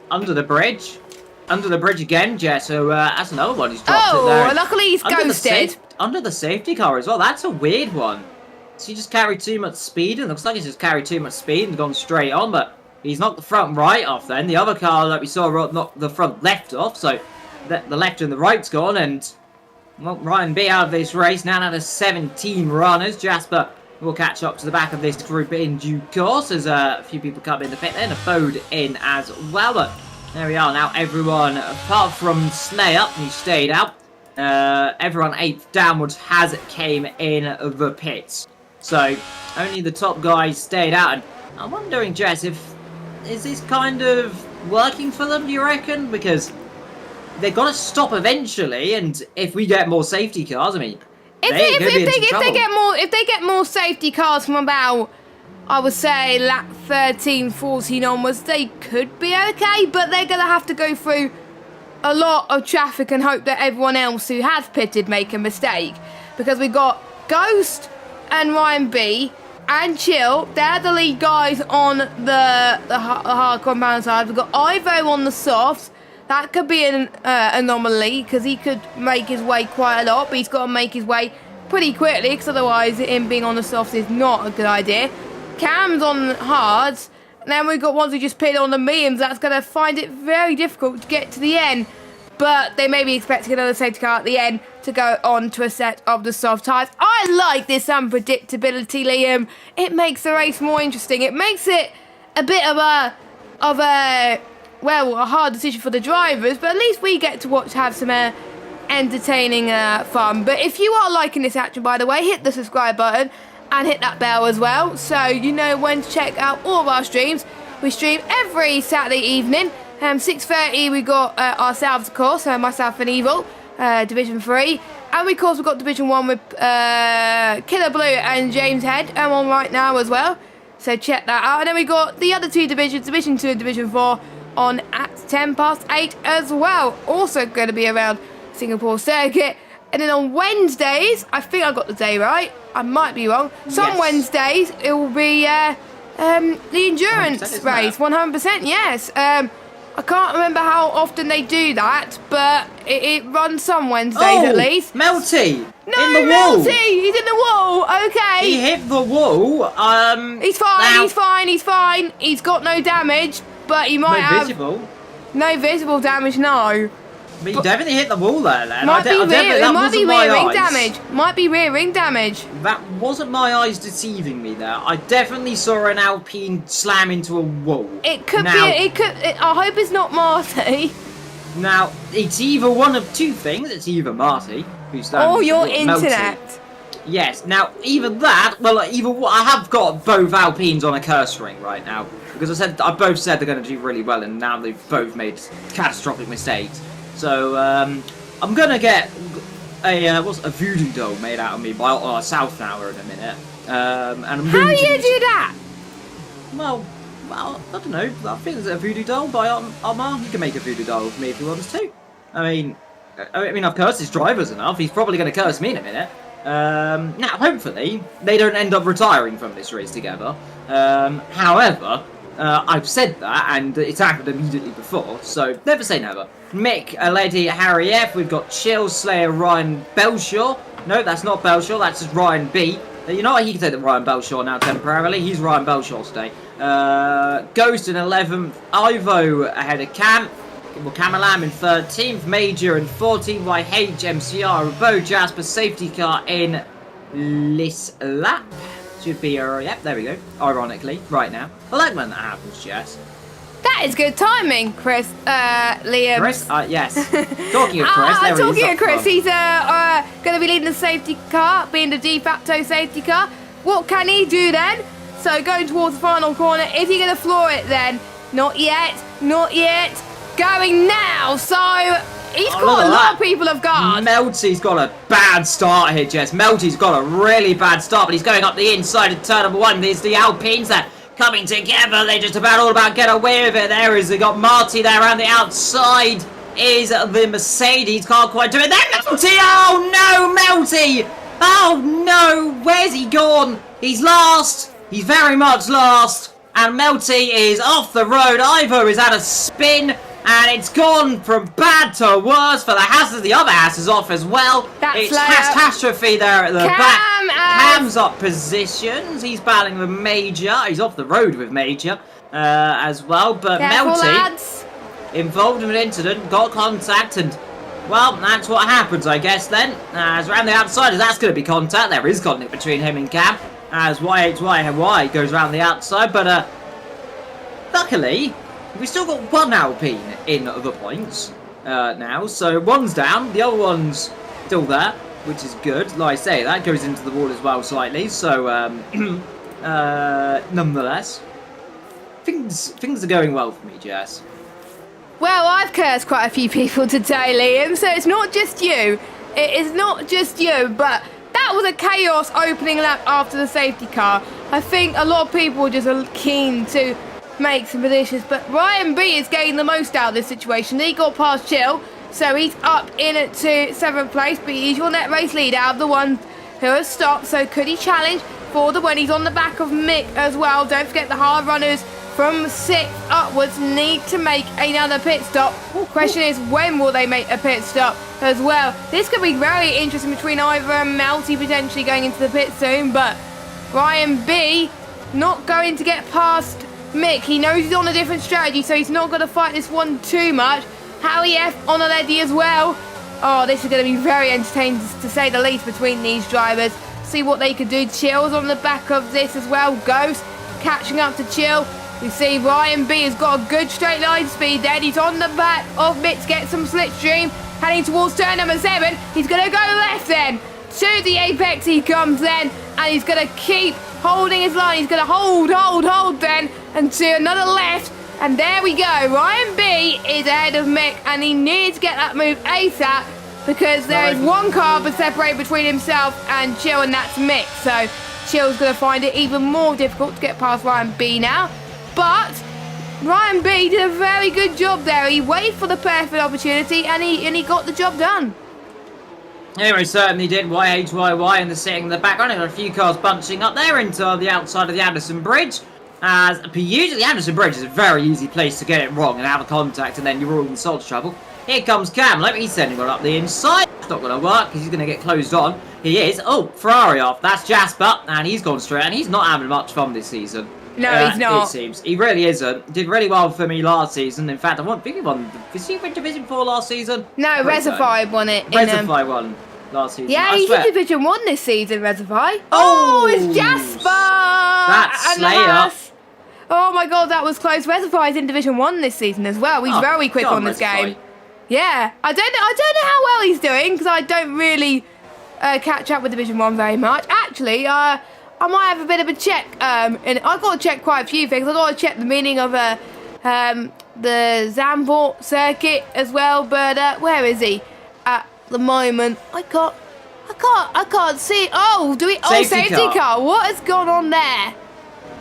Under the bridge again, Jess, so that's another one who's dropped it there. Oh, luckily he's ghosted. Under the safety car as well, that's a weird one. So he just carried too much speed, and it looks like he's just carried too much speed and gone straight on, but he's knocked the front right off then. The other car that we saw knocked the front left off, so the left and the right's gone, and well, Ryan B out of this race now down to 17 runners. Jasper will catch up to the back of this group in due course as a few people come in the pit, then a Bode in as well. But there we are now, everyone apart from Slayer, who stayed out, everyone 8th downwards has came in the pits. So only the top guys stayed out, and I'm wondering, Jess, is this kind of working for them, do you reckon? Because they've got to stop eventually, and if we get more safety cars, I mean, if they get more safety cars from about, I would say, lap 13, 14 onwards, they could be okay, but they're going to have to go through a lot of traffic and hope that everyone else who has pitted make a mistake, because we've got Ghost and Ryan B and Chill. They're the lead guys on the hard compound side. We've got Ivo on the softs. That could be an anomaly, because he could make his way quite a lot, but he's got to make his way pretty quickly, because otherwise him being on the softs is not a good idea. Cam's on hards, and then we've got ones who just pit on the mediums. That's going to find it very difficult to get to the end. but they may be expecting another safety car at the end to go on to a set of the soft tyres. I like this unpredictability, Liam. It makes the race more interesting. It makes it a bit of a hard decision for the drivers, but at least we get to have some entertaining fun. But if you are liking this action, by the way, hit the subscribe button and hit that bell as well, so you know when to check out all of our streams. We stream every Saturday evening. 6:30 we got ourselves, of course, myself and Evil, Division 3. And of course we've got Division 1 with Killer Blue and James Head on right now as well. So check that out. And then we got the other two divisions, Division 2 and Division 4, on at 8:10 as well. Also going to be around Singapore Circuit. And then on Wednesdays, I think I got the day right. I might be wrong. Some Wednesdays it will be the endurance race, 100%. Yes. I can't remember how often they do that, but it runs some Wednesdays at least. Melty! No, in the wall! Melty! He's in the wall! Okay. He hit the wall. He's fine, he's fine. He's got no damage, but he might have... No visible damage, no. But he definitely hit the wall there, then. Might be rear ring damage. That wasn't my eyes deceiving me there. I definitely saw an Alpine slam into a wall. It could be. I hope it's not Marty. Now, it's either one of two things. It's either Marty, who's standing... Or your internet. Yes. Now, either that... Well, I have got both Alpines on a curse ring right now. Because I both said they're going to do really well, and now they've both made catastrophic mistakes. So, I'm going to get a voodoo doll made out of me by South Tower in a minute. And I'm How do you do that? Well, I don't know. I think there's a voodoo doll by Armand. He can make a voodoo doll of me if he wants to. I mean, I've cursed his drivers enough. He's probably going to curse me in a minute. Now, hopefully, they don't end up retiring from this race together. However, I've said that, and it's happened immediately before, so never say never. Mick, Lady, Harry F. We've got Chill, Slayer, Ryan Belshaw. No, that's not Belshaw, that's just Ryan B. You know what? He can take the Ryan Belshaw now temporarily. He's Ryan Belshaw today. Ghost in 11th. Ivo ahead of Cam. Camelam in 13th. Major in 14th. YH, MCR, Bo, Jasper, safety car in this lap. Should be, yep, there we go. Ironically, right now. I like when that happens, Jess. That is good timing, Chris. Liam. Chris? Yes. Talking of Chris, there talking of Chris, from. he's going to be leading the safety car, being the de facto safety car. What can he do then? So going towards the final corner, is he going to floor it then? Not yet, not yet. Going now, so he's caught a lot of people off guard. Melty's got a bad start here, Jess. Melty's got a really bad start, but he's going up the inside of turn number 1. There's the Alpines there. Coming together, they just all about get away with it. There is, they got Marty there around the outside. Is the Mercedes, can't quite do it. Then Melty, oh no, Melty! Oh no, where's he gone? He's last, he's very much last. And Melty is off the road. Ivo is at a spin. And it's gone from bad to worse for the Hasses. The other Hass is off as well. It's catastrophe there at the back. Cam's up positions. He's battling with Major. He's off the road with Major as well. But Melty, involved in an incident, got contact, and well, that's what happens, I guess, then. As around the outsiders, that's going to be contact. There is contact between him and Cam. As YHY goes around the outside. But luckily, we've still got one Alpine in the points now. So one's down, the other one's still there, which is good. Like I say, that goes into the wall as well slightly. So nonetheless, things are going well for me, Jess. Well, I've cursed quite a few people today, Liam, so it's not just you. It is not just you, but that was a chaos opening lap after the safety car. I think a lot of people were just keen to make some predictions, but Ryan B is getting the most out of this situation. He got past Chill, so he's up in to 7th place, but he's your net race leader out of the ones who has stopped. So could he challenge for the win? He's on the back of Mick as well. Don't forget the hard runners from 6th upwards need to make another pit stop. Question is, when will they make a pit stop as well? This could be very interesting between Ivor and Melty potentially going into the pit soon, but Ryan B not going to get past Mick. He knows he's on a different strategy, so he's not going to fight this one too much. Howie F on a leady as well. Oh, this is going to be very entertaining to say the least between these drivers. See what they could do. Chill's on the back of this as well. Ghost catching up to Chill. You see Ryan B has got a good straight line speed then. He's on the back of Mitch, gets some slipstream. Heading towards turn number 7. He's going to go left then. To the apex he comes then. And he's going to keep holding his line. He's going to hold then. And to another left. And there we go. Ryan B is ahead of Mick. And he needs to get that move ASAP. Because there is one car but separated between himself and Chill. And that's Mick. So Chill's going to find it even more difficult to get past Ryan B now. But Ryan B did a very good job there. He waited for the perfect opportunity and he got the job done. Anyway, certainly did. YHYY in the sitting in the background. There are a few cars bunching up there into the outside of the Anderson Bridge. As per usual, the Anderson Bridge is a very easy place to get it wrong and have a contact, and then you're all in salt trouble. Here comes Cam. Let me send him up the inside. It's not going to work because he's going to get closed on. He is. Oh, Ferrari off. That's Jasper, and he's gone straight, and he's not having much fun this season. No, he's not. It seems. He really isn't. Did really well for me last season. In fact, I think he won. Was he in Division 4 last season? No, Reservoir won it. Reservoir won last season. Yeah, he's in Division 1 this season, Reservoir. Oh, it's Jasper! That's Slayer. Oh my god, that was close. Reservoir is in Division 1 this season as well. He's very quick on this game. Yeah, I don't know how well he's doing because I don't really catch up with Division 1 very much. Actually, I might have a bit of a check. And I've got to check quite a few things. I've got to check the meaning of the Zandvoort circuit as well. But where is he at the moment? I can't see. Oh, do we? Oh, safety car. What has gone on there?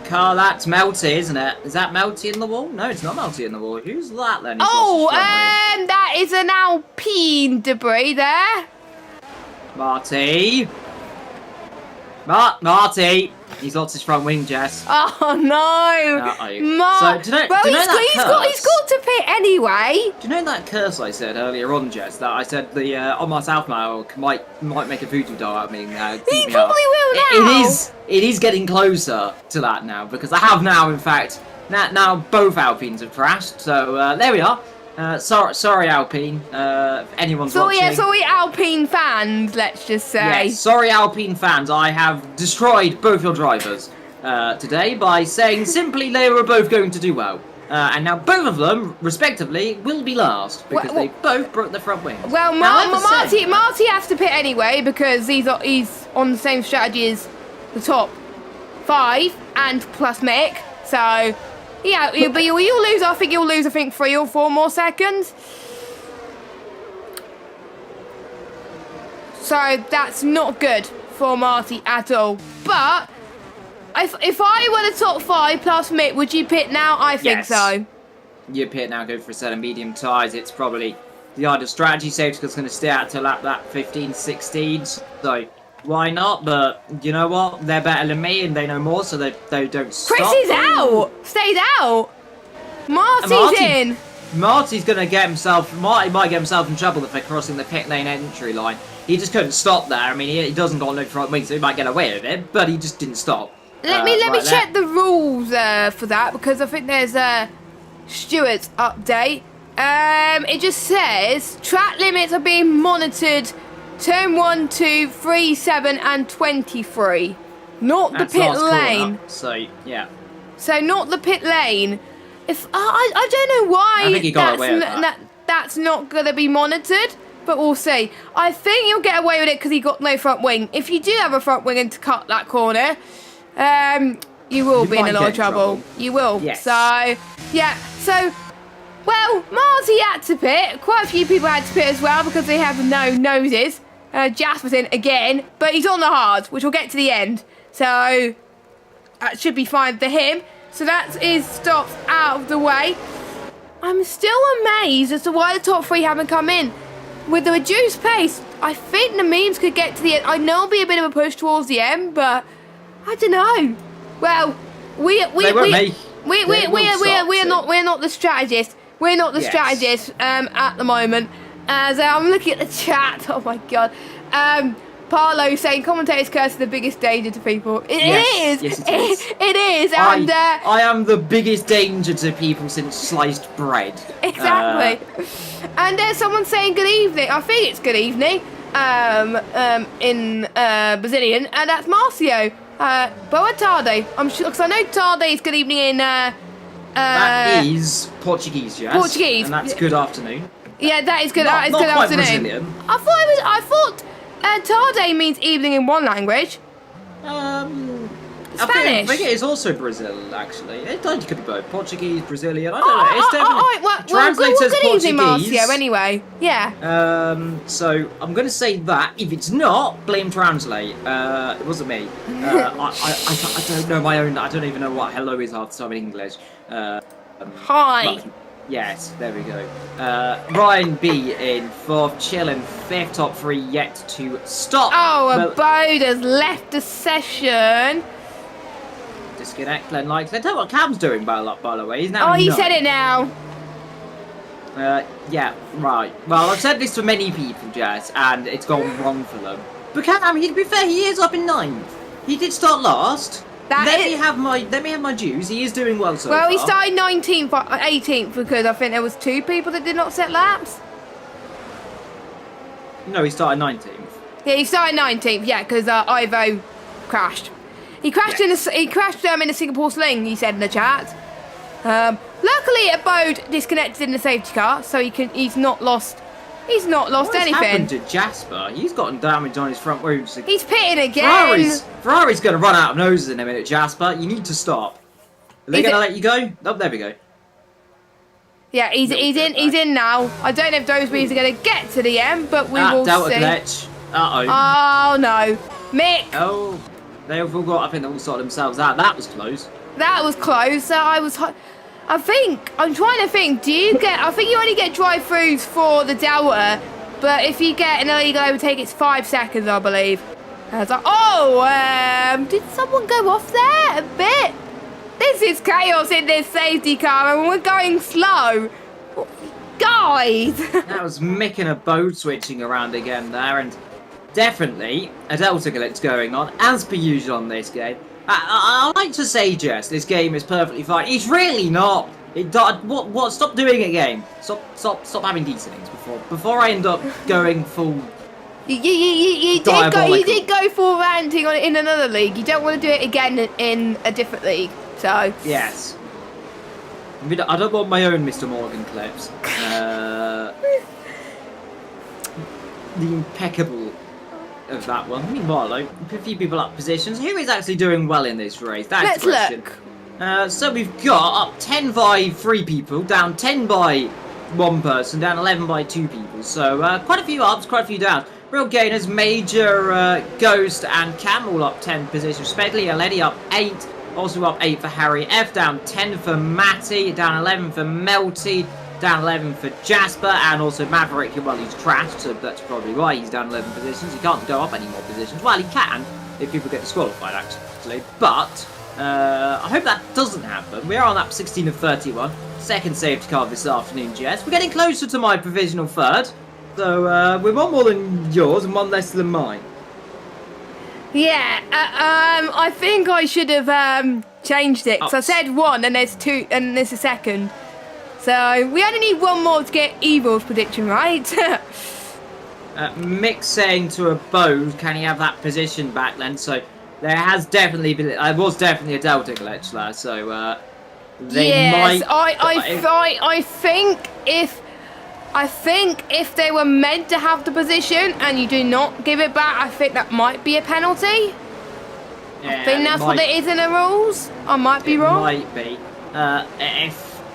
Car, that's Melty, isn't it? Is that Melty in the wall? No, it's not Melty in the wall. Who's that then? That is an Alpine debris there. Marty. Marty. He's lost his front wing, Jess. Oh no. So, do you know he's got to pit anyway. Do you know that curse I said earlier on, Jess? That I said the on my South mail might make a voodoo doll out of me. He probably will now. It is getting closer to that now because I have now, in fact, now both Alpines have crashed. So there we are. Sorry, Alpine. If anyone's watching. Yeah, sorry, Alpine fans. Let's just say. Yes, sorry, Alpine fans. I have destroyed both your drivers today by saying simply they were both going to do well, and now both of them, respectively, will be last because they both broke the front wings. Well, Marty has to pit anyway because he's on the same strategy as the top 5 and plus Mick. So. Yeah, you'll lose. I think you'll lose. 3 or 4 more seconds. So that's not good for Marty at all. But if I were the top 5 plus Mick, would you pit now? I think so. You pit now. Go for a set of medium tyres. It's probably the ideal strategy. Safety's going to stay out till lap 15, 16. So. Why not? But you know what? They're better than me and they know more, so they don't stop. Chris is out! Stayed out! Marty's in! Marty's going to get himself... Marty might get himself in trouble if they're crossing the pit lane entry line. He just couldn't stop there. I mean, he doesn't got no front wing, so he might get away with it, but he just didn't stop. Let me check the rules for that, because I think there's a Stewart's update. It just says, track limits are being monitored... Turn 1, 2, 3, 7, and 23. Not the pit lane. So, yeah. So, not the pit lane. If I don't know why I think he got away with that. That's not going to be monitored, but we'll see. I think you'll get away with it because he got no front wing. If you do have a front wing and to cut that corner, you will be in a lot of trouble. You will. Yes. So, yeah. So... Well, Marty had to pit. Quite a few people had to pit as well because they have no noses. Jasper's in again, but he's on the hard, which we'll get to the end. So that should be fine for him. So that is stopped out of the way. I'm still amazed as to why the top 3 haven't come in. With the reduced pace, I think the memes could get to the end. I know it'll be a bit of a push towards the end, but I don't know. Well, we're not the strategists. We're not the strategists at the moment. As I'm looking at the chat, oh my god. Parlo saying commentator's curse is the biggest danger to people. It is. Yes, it is. It is. And I am the biggest danger to people since sliced bread. exactly. And there's someone saying good evening. I think it's good evening. In Brazilian, and that's Marcio. Boa tarde. I'm sure because I know tarde is good evening in. That is Portuguese, yes. Portuguese. And that's good afternoon. Yeah, that is good. Not, That is not good quite afternoon. Brazilian. I thought tarde means evening in one language. Spanish. I think it is also Brazil, actually. It could be both Portuguese, Brazilian. I don't know. It's definitely well, translates as good evening, Portuguese. Marcio. Anyway, yeah. So I'm going to say that. If it's not, blame translate. It wasn't me. I don't know my own. I don't even know what hello is half the time in English. Hi. But, yes, there we go. Ryan B in 4th, Chill in 5th, top 3 yet to stop. Oh, Abode has left the session. Disconnect, Glenn likes. Let's tell what Cam's doing, by the way. He's now. Oh, he 9. said it now. Yeah, right. Well, I've said this to many people, Jess, and it's gone wrong for them. But Cam, to be fair, he is up in 9th. He did start last. Let me have my dues. He is doing well so far. Well, he started 19th, 18th because I think there was 2 people that did not set laps. No, he started 19th. Yeah, he started 19th. Yeah, because Ivo crashed. He crashed in the Singapore Sling. He said in the chat. Luckily, Abode disconnected in the safety car, so he's not lost. He's not lost anything. What's happened to Jasper? He's gotten damage on his front wheels. He's pitting again. Ferrari's going to run out of noses in a minute, Jasper. You need to stop. Are they going to let you go? Oh, there we go. Yeah, he's in now. I don't know if those bees are going to get to the end, but we will Delta see. glitch. Uh-oh. Oh, no. Mick. Oh, they all forgot. I think they all sorted themselves out. That was close. That was close. I'm trying to think. I think you only get drive-throughs for the Delta, but if you get an illegal overtake, it's 5 seconds, I believe. And I was like, did someone go off there a bit? This is chaos in this safety car, and we're going slow. Guys! That was Mick and Abode switching around again there, and definitely a Delta glitch going on, as per usual on this game. I like to say, Jess, this game is perfectly fine. It's really not. What? Stop doing it, game. Stop having these things before I end up going full. You did go full ranting on it in another league. You don't want to do it again in a different league. So yes. I don't want my own Mr. Morgan clips. The impeccable of that one. Meanwhile, though, a few people up positions. Who is actually doing well in this race? That's the question. Look. So we've got up 10 by 3 people, down 10 by 1 person, down 11 by 2 people. So quite a few ups, quite a few downs. Real gainers, Major, Ghost and Cam all up 10 positions respectively. Aledi up 8. Also up 8 for Harry F. Down 10 for Matty. Down 11 for Melty. Down 11 for Jasper. And also Maverick, well, he's trashed, so that's probably why he's down 11 positions. He can't go up any more positions. Well, he can if people get disqualified, actually. But I hope that doesn't happen. We are on lap 16 of 31. Second safety car this afternoon, Jess. We're getting closer to my provisional third. So we're one more than yours and one less than mine. Yeah, I think I should have changed it. Because I said 1 and there's 2 and there's a second. So we only need 1 more to get Evil's prediction right. Mick saying to Abode, can he have that position back then? So there has definitely been, was definitely a Delta glitch there. So they might. I think if they were meant to have the position and you do not give it back, I think that might be a penalty. Yeah, I think that's what it is in the rules. I might be wrong. Might be.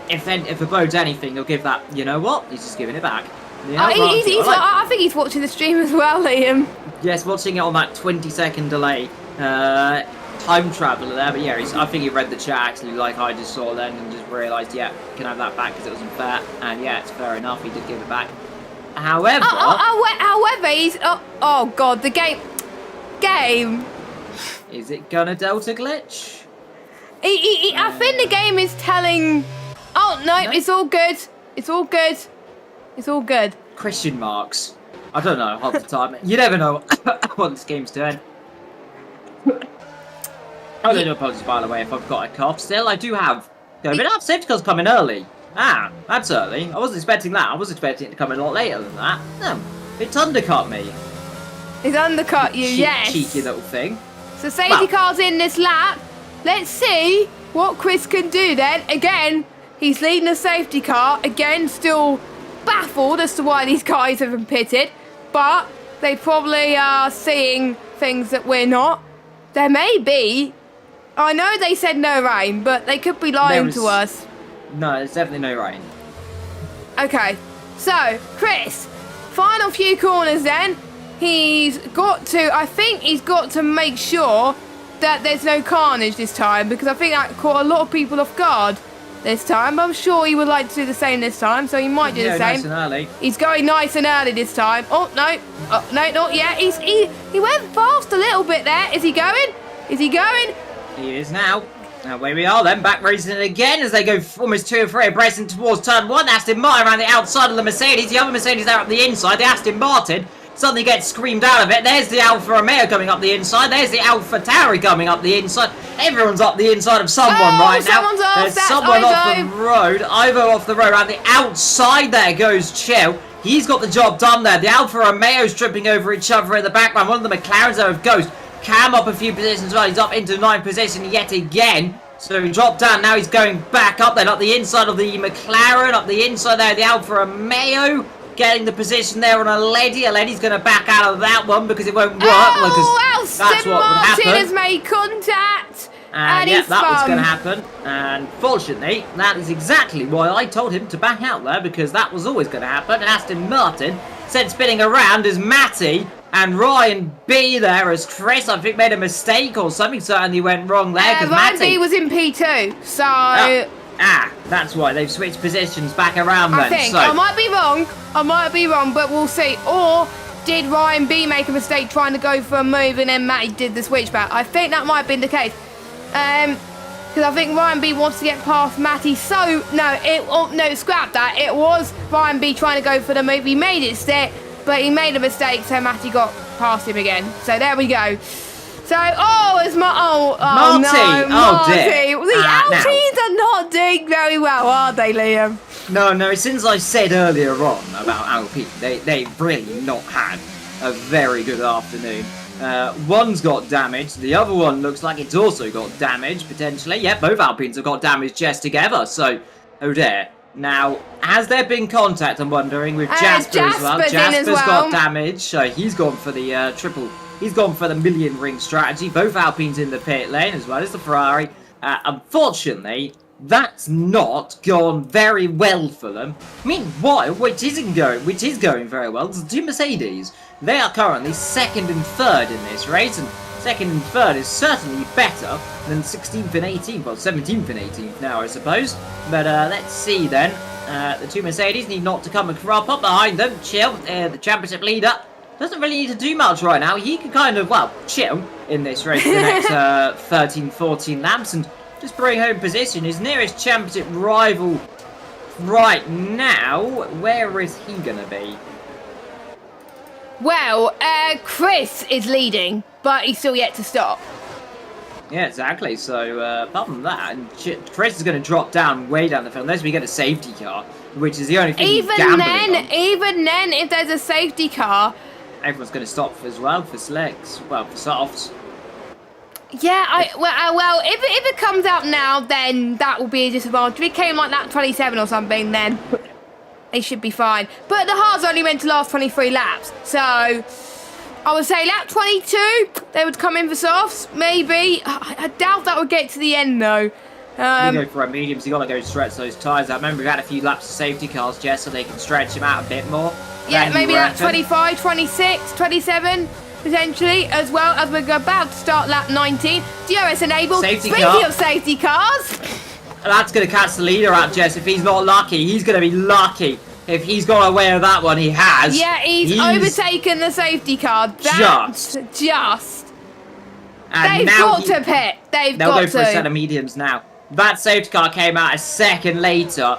If Abode's anything, he'll give that. You know what? He's just giving it back. I think he's watching the stream as well, Liam. Yes, watching it on that 20-second delay. Time traveller there, but yeah, I think he read the chat actually like I just saw then and just realised, yeah, can have that back because it wasn't fair, and yeah, it's fair enough, he did give it back. However... However, he's... Oh, God, the game... Is it gonna Delta glitch? I think the game is telling... Oh, no, it's all good. It's all good. It's all good. Question marks. I don't know half the time. You never know what this game's doing. I don't do apologies, by the way, if I've got a cough. Still, I do have... A bit of safety cars coming early. Ah, that's early. I wasn't expecting that. I was expecting it to come in a lot later than that. No, it's undercut me. He's undercut you, yes. Cheeky little thing. So safety car's in this lap. Let's see what Chris can do then. Again, he's leading the safety car. Again, still baffled as to why these guys have been pitted. But they probably are seeing things that we're not. There may be. I know they said no rain, but they could be lying to us. No, there's definitely no rain. Okay, so, Chris, final few corners then. He's got to, I think he's got to make sure that there's no carnage this time, because I think that caught a lot of people off guard this time. I'm sure he would like to do the same this time, so he might do the same. Nice and early. He's going nice and early this time. Oh, no. Oh, no, not yet. He went fast a little bit there. Is he going? Is he going? He is now. Now, where we are then, back racing it again as they go almost 2 or 3 abreast and towards turn 1. Aston Martin around the outside of the Mercedes. The other Mercedes there up the inside. The Aston Martin suddenly gets screamed out of it. There's the Alfa Romeo coming up the inside. There's the Alfa Tauri coming up the inside. Everyone's up the inside of someone right now. Off. There's someone off the road. Ivo off the road. Around the outside there goes Chill. He's got the job done there. The Alfa Romeo's tripping over each other in the background. One of the McLarens there of Ghost. Cam up a few positions as well. He's up into 9th position yet again. So he dropped down. Now he's going back up then. Up the inside of the McLaren. Up the inside there. The Alfa Romeo. Getting the position there on a lady. A lady's going to back out of that one because it won't work. Because that's what would happen. Martin has made contact. And yeah, that was going to happen. And fortunately, that is exactly why I told him to back out there, because that was always going to happen. And Aston Martin sent spinning around as Matty and Ryan B there as Chris, I think, made a mistake or something certainly went wrong there. Ryan Matty B was in P2, so... that's why they've switched positions back around then. I think. I might be wrong, but we'll see. Or did Ryan B make a mistake trying to go for a move and then Matty did the switchback? I think that might have been the case. Because I think Ryan B wants to get past Matty. So, no, scrap that. It was Ryan B trying to go for the move. He made it stick, but he made a mistake, so Matty got past him again. So there we go. So, it's Marty. No, Marty. Dear. The Alties are not doing very well, are they, Liam? No, since I said earlier on about Alpine, they've really not had a very good afternoon. One's got damaged, the other one looks like it's also got damaged, potentially. Yeah, both Alpines have got damaged just together, so, oh dear. Now, has there been contact, I'm wondering, with Jasper as well? Jasper's got damage, so he's gone for the he's gone for the million ring strategy. Both Alpines in the pit lane, as well as the Ferrari. Unfortunately, that's not gone very well for them. Meanwhile, which is going very well, is the two Mercedes. They are currently 2nd and 3rd in this race, and 2nd and 3rd is certainly better than 16th and 18th, well, 17th and 18th now, I suppose. But let's see then. The two Mercedes need not to come and crop up behind them. Chill, the championship leader, doesn't really need to do much right now. He can kind of, well, chill in this race for the next 13, 14 laps and just bring home position. His nearest championship rival right now, where is he going to be? Well, Chris is leading, but he's still yet to stop. Yeah, exactly. So, apart from that, Chris is going to drop down way down the field unless we get a safety car, which is the only thing he's gambling on. Even then, if there's a safety car... Everyone's going to stop as well for slicks. Well, for softs. Yeah, well, if it comes out now, then that will be a disadvantage. If it came like that 27 or something, then it should be fine. But the hard's only meant to last 23 laps, so I would say lap 22, they would come in for softs, maybe. I doubt that would get to the end, though. You go for a medium, so you got to go stretch those tyres out. Remember, we've had a few laps of safety cars, Jess, so they can stretch them out a bit more. Yeah, maybe lap 25, 26, 27, potentially, as well as we're about to start lap 19. DRS enabled. Speaking of safety cars. That's going to catch the leader out, Jess. If he's not lucky, he's going to be lucky. If he's got away with that one, he has. Yeah, he's overtaken the safety car. That's just. And they've got to pit. They'll go for a set of mediums now. That safety car came out a second later.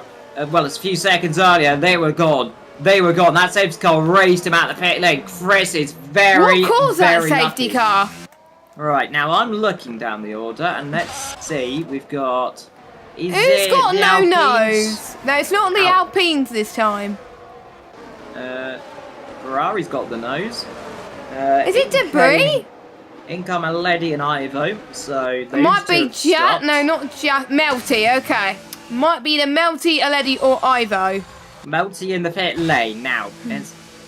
Well, it's a few seconds earlier, and they were gone. they were gone. That safety car raced him out the pit lane. Chris is very, What caused that very safety lucky. car? Right, now I'm looking down the order, and let's see. We've got... Who's got the no Alpines? nose? No, it's not the Alpines this time. Ferrari's got the nose. Is it Debris? Income Lady and Ivo, so those Might two be have stopped. No, not Jack. Melty, okay. Might be the Melty, Aledi, or Ivo. Melty in the pit lane now.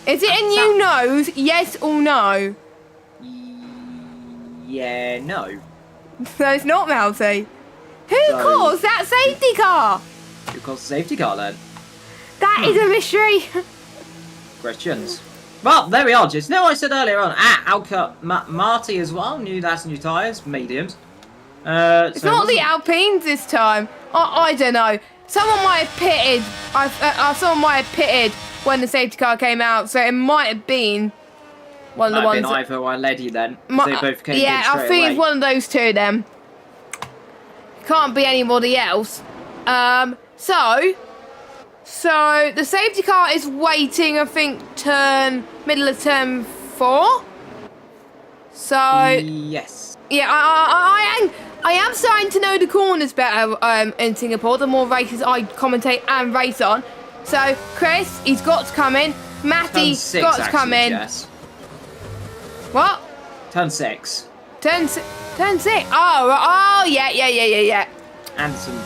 Is it a new nose? Yes or no? Yeah, no. So it's not Melty. Who So- caused that safety car? Who caused the safety car then? That is a mystery. Questions. Well, there we are, just. No, I said earlier on. Alka Marty as well. That's new tyres, mediums. It's not the Alpines this time. I don't know. Someone might have pitted. Someone might have pitted when the safety car came out, so it might have been one of the ones. Might have been Ivo or Lady then. 'Cause they both came in Yeah, I straight think away. it's one of those two then. Can't be anybody else. So the safety car is waiting, I think, middle of turn 4. So Yes. yeah, I am starting to know the corners better in Singapore. The more races I commentate and race on. So Chris, he's got to come in. Matty's Turn 6, got to come actually, in. Jess. What? Turn 6. Turn 6. Oh, yeah. And some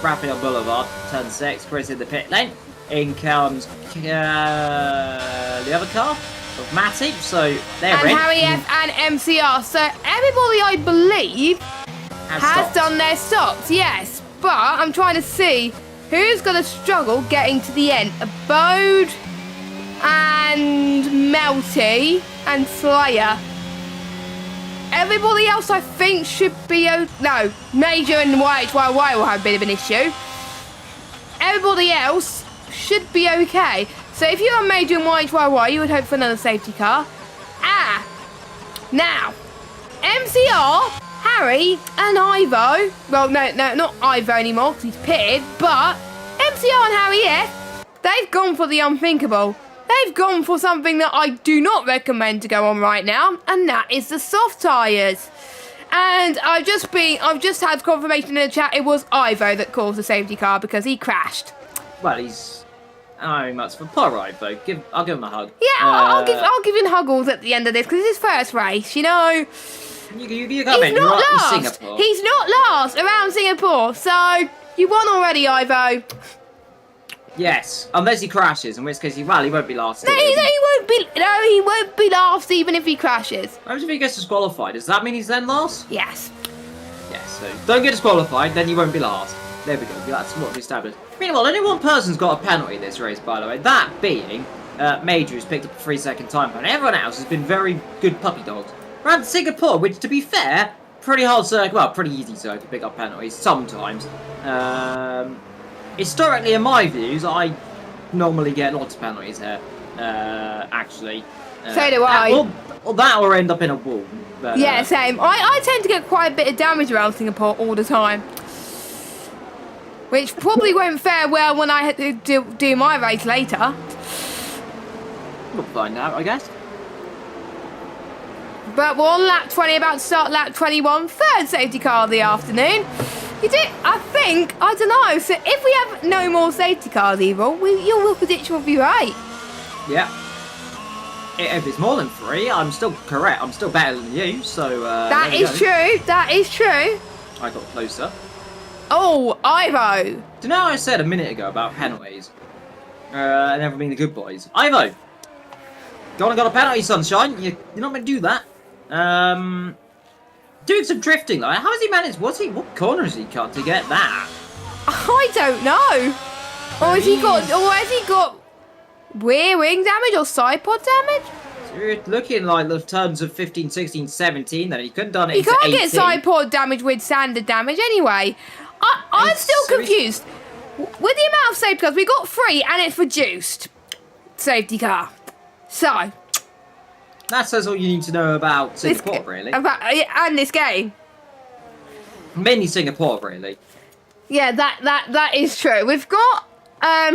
Raphael Boulevard. Turn 6. Chris in the pit lane. In comes the other car of Matty. So they're And in. Harry F and MCR. So everybody, I believe, has stopped. done their stops. Yes, but I'm trying to see who's going to struggle getting to the end. Abode and Melty and Slayer. Everybody else, I think, should be... No, Major and YHYY will have a bit of an issue. Everybody else should be okay. So if you're a Major and YHYY, you would hope for another safety car. Now, MCR, Harry and Ivo... Well, no, not Ivo anymore, because he's pitted. But MCR and Harry F, they've gone for the unthinkable. They've gone for something that I do not recommend to go on right now, and that is the soft tyres. And I've just had confirmation in the chat it was Ivo that caused the safety car because he crashed. Well, he's... Oh, much for poor Ivo. I'll give him a hug. Yeah, I'll give him huggles at the end of this because it's his first race, you know. You come in. He's not You're last. in Singapore. He's not last around Singapore, so you won already, Ivo. Yes, unless he crashes, in which case he won't be last. No, he won't be last even if he crashes. What if he gets disqualified? Does that mean he's then last? Yes. Yes, so don't get disqualified, then you won't be last. There we go, that's what we established. Meanwhile, only one person's got a penalty this race, by the way. That being Major, who's picked up a 3-second time penalty. Everyone else has been very good puppy dogs. Around Singapore, which, to be fair, pretty hard circuit, well, pretty easy circuit to pick up penalties, sometimes. Historically, in my views, I normally get lots of penalties here, actually. So do I. Or that or end up in a wall. But, Yeah, same. I tend to get quite a bit of damage around Singapore all the time. Which probably won't fare well when I do my race later. We'll find out, I guess. But we're on lap 20, about to start lap 21, third safety car of the afternoon. I don't know, so if we have no more safety cars, Evil, your prediction will be right. Yeah. If it's more than 3, I'm still correct. I'm still better than you, so... That is true, that is true. I got closer. Oh, Ivo. Do you know what I said a minute ago about penalties? And never being the good boys? Ivo! Got a penalty, sunshine. You're not meant to do that. Doing some drifting, though. How has he managed? What corner has he cut to get that? I don't know. Or has he got rear wing damage or side pod damage? So you're looking like the turns of 15, 16, 17, then he couldn't have done it You into can't 18. get side pod damage with standard damage anyway. I'm still confused. With the amount of safety cars, we got 3 and it's reduced. Safety car. So. That says all you need to know about Singapore, really. And this game. Mainly Singapore, really. Yeah, that is true. We've got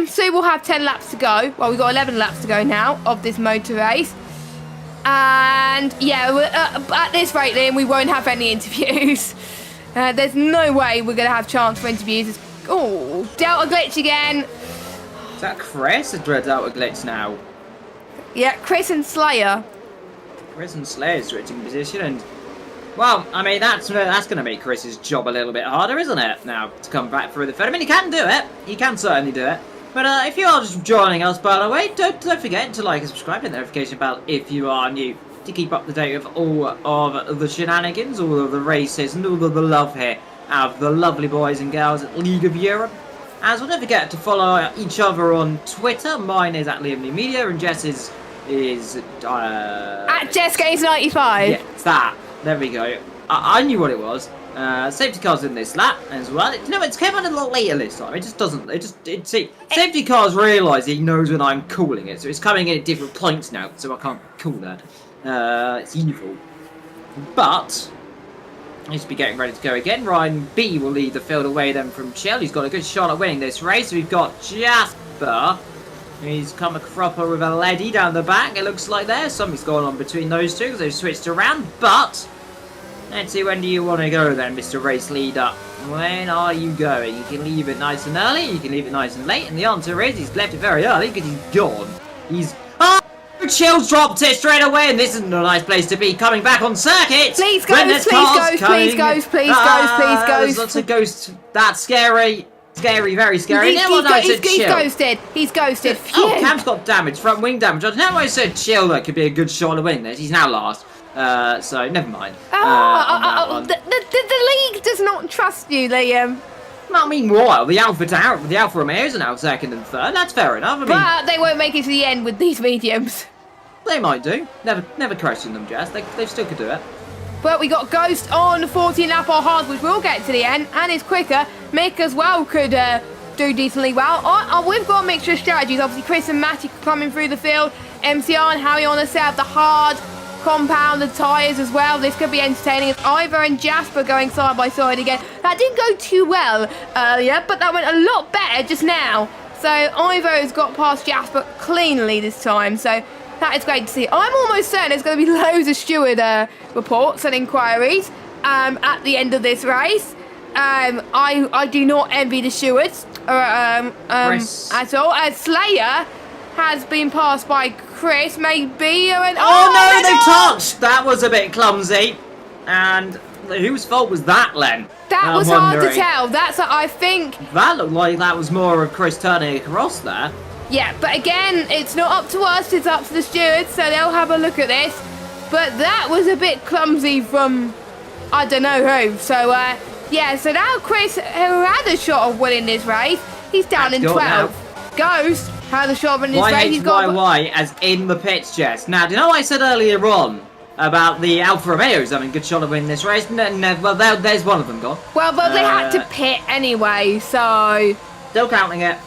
So we'll have 10 laps to go. Well, we've got 11 laps to go now of this motor race. And yeah, at this rate, Liam, we won't have any interviews. There's no way we're going to have chance for interviews. Oh, Delta glitch again. Is that Chris? A Delta glitch now. Yeah, Chris and Slayer. Chris and Slayer's switching position, and well, I mean that's going to make Chris's job a little bit harder, isn't it? Now to come back through the field. I mean, he can do it. He can certainly do it. But if you are just joining us, by the way, don't forget to like and subscribe and the notification bell if you are new to keep up to date with all of the shenanigans, all of the races, and all of the love here out of the lovely boys and girls at League of Europe. As well, don't forget to follow each other on Twitter. Mine is at Liam New Media, and Jess's is at JessGames95. Yeah, it's that. There we go. I knew what it was. Safety cars in this lap as well. You know, it's came out a little later this time. It just doesn't. See, safety cars realise he knows when I'm calling it, so it's coming in at different points now, so I can't call that. It's evil. But he's be getting ready to go again. Ryan B will lead the field away then from Shell. He's got a good shot at winning this race. We've got Jasper. He's come a cropper with a Leddy down the back. It looks like there. Something's going on between those two because they've switched around. But let's see, when do you want to go then, Mr. Race Leader? When are you going? You can leave it nice and early. You can leave it nice and late. And the answer is he's left it very early because he's gone. He's... Oh! Chill's dropped it straight away, and this isn't a nice place to be coming back on circuit. Please goes, please goes. Lots of ghosts. That's scary. Scary, very scary. He's ghosted. He's ghosted. Phew. Oh, Cam's got damage, front wing damage. I know I said Chill that could be a good shot to win this. He's now last. So never mind. The league does not trust you, Liam. I mean, what? The Alfa Romeos are now second and third. That's fair enough. I mean, but they won't make it to the end with these mediums. They might do. Never question them, Jess. They still could do it. But we got Ghost on 14 lap or hard, which will get to the end, and is quicker. Mick as well could do decently well. We've got a mixture of strategies. Obviously, Chris and Matty coming through the field. MCR and Harry on the set of the hard compounded tyres as well. This could be entertaining. It's Ivor and Jasper going side by side again. That didn't go too well earlier, but that went a lot better just now. So Ivo's got past Jasper cleanly this time. So that is great to see. I'm almost certain there's going to be loads of steward reports and inquiries at the end of this race. I do not envy the stewards at all. Slayer has been passed by Chris, maybe. Oh no, they touched! That was a bit clumsy. And whose fault was that, Len? That was hard to tell. I think... That looked like that was more of Chris turning across there. Yeah, but again, it's not up to us, it's up to the stewards, so they'll have a look at this. But that was a bit clumsy from I don't know who. So, yeah, so now Chris, who had a shot of winning this race, he's down in 12. Ghost had a shot of winning this race. He's got... YHYY as in the pits, Jess. Now, do you know what I said earlier on about the Alfa Romeos having a good shot of winning this race? Well, there's one of them gone. Well, but they had to pit anyway, so... Still counting it.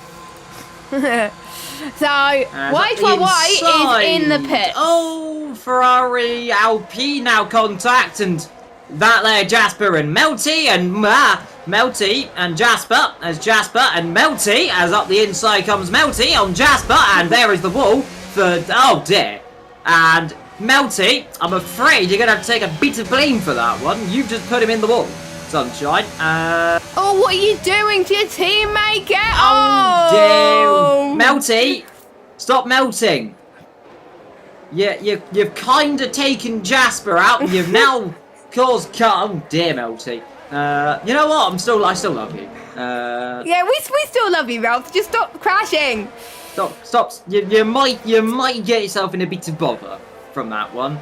So, YHYY is in the pits. Oh, Ferrari Alpine now contact, and that there Jasper and Melty, and Melty and Jasper, as Jasper and Melty, as up the inside comes Melty on Jasper, and there is the wall for, oh dear. And Melty, I'm afraid you're going to have to take a bit of blame for that one. You've just put him in the wall, sunshine. Oh, what are you doing to your teammate? Oh, dear. Melty, stop melting. You've kind of taken Jasper out, and you've now caused... Oh, dear, Melty. You know what? I still love you. Yeah, we still love you, Ralph. Just stop crashing. Stop. You might get yourself in a bit of bother from that one.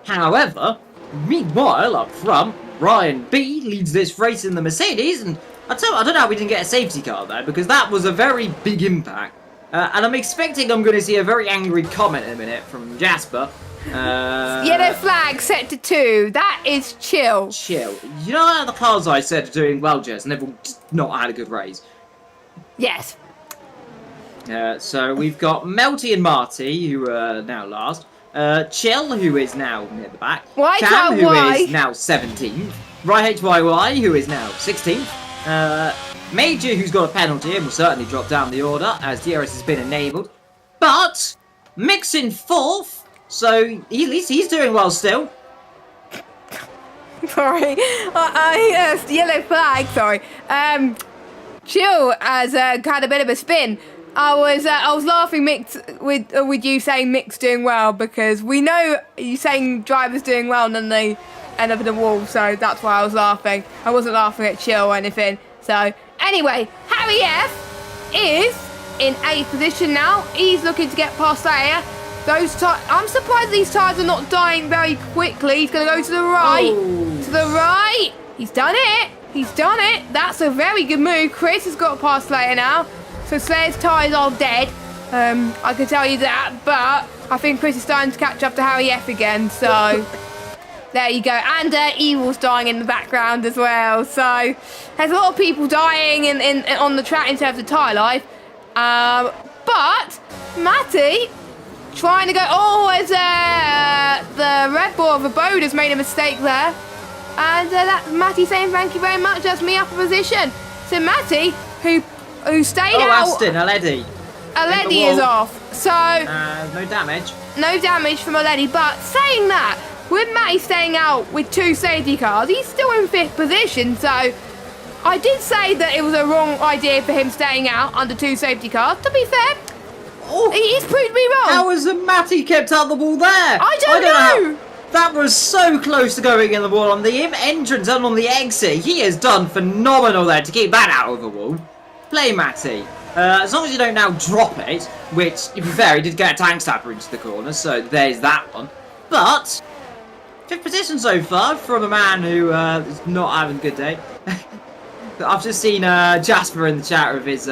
However, meanwhile, up front, Ryan B leads this race in the Mercedes, and I don't know how we didn't get a safety car there, because that was a very big impact. And I'm expecting I'm going to see a very angry comment in a minute from Jasper. Yellow flag set to 2. That is chill. Chill. You know how the cars I said are doing well, Jess, and they've all just not had a good race? Yes. So we've got Melty and Marty, who are now last. Chill, who is now near the back. Cam, who is now 17th. YHYY, who is now 16th. Major, who's got a penalty and will certainly drop down the order as DRS has been enabled. But Mick's in 4th, so at least he's doing well still. Sorry, yellow flag. Sorry. Chill has had a bit of a spin. I was laughing with you saying Mick's doing well because we know you saying driver's doing well and then they end up in the wall, so that's why I was laughing. I wasn't laughing at Chill or anything. So anyway, Harry F is in 8th position now. He's looking to get past Slayer. I'm surprised these tyres are not dying very quickly. He's going to go to the right. Oh. To the right. He's done it. He's done it. That's a very good move. Chris has got past Slayer now. So Slayer's tyres are dead. I can tell you that. But I think Chris is starting to catch up to Harry F again. So there you go. And Evil's dying in the background as well. So there's a lot of people dying on the track in terms of tyre life. But Matty trying to go. Oh, as the Red Bull of Abode has made a mistake there. And that's Matty saying thank you very much. That's me up a position. So Matty, who stayed out. Aston, Aledi. Aledi is off. So no damage. No damage from Aledi. But saying that, with Matty staying out with 2 safety cars, he's still in 5th position. So I did say that it was a wrong idea for him staying out under 2 safety cars. To be fair, he's proved me wrong. How has Matty kept out the wall there? I don't know. That was so close to going in the wall on the entrance and on the exit. He has done phenomenal there to keep that out of the wall. Play Matty. As long as you don't now drop it, which, to be fair, he did get a tank stopper into the corner, so there's that one. But 5th position so far from a man who is not having a good day. I've just seen Jasper in the chat with his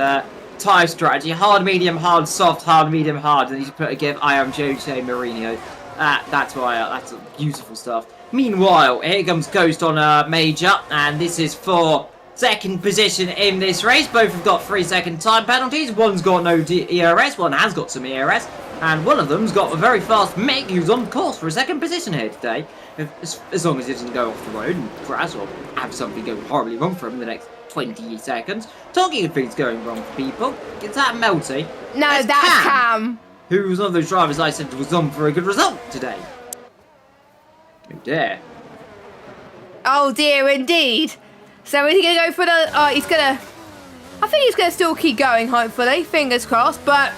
tyre strategy: hard, medium, hard, soft, hard, medium, hard. And he's put a gif. I am Jose Mourinho. That's beautiful stuff. Meanwhile, here comes Ghost on Major, and this is for 2nd position in this race. Both have got 3-second time penalties. One's got no ERS, one has got some ERS, and one of them's got a very fast Mick who's on course for a 2nd position here today. As long as it doesn't go off the road and crash or have something go horribly wrong for him in the next 20 seconds. Talking of things going wrong for people, is that Melty? No, that's Cam. Who was one of those drivers I said was on for a good result today. Oh dear. Oh dear, indeed. So is he going to go for the... I think he's going to still keep going, hopefully. Fingers crossed, but...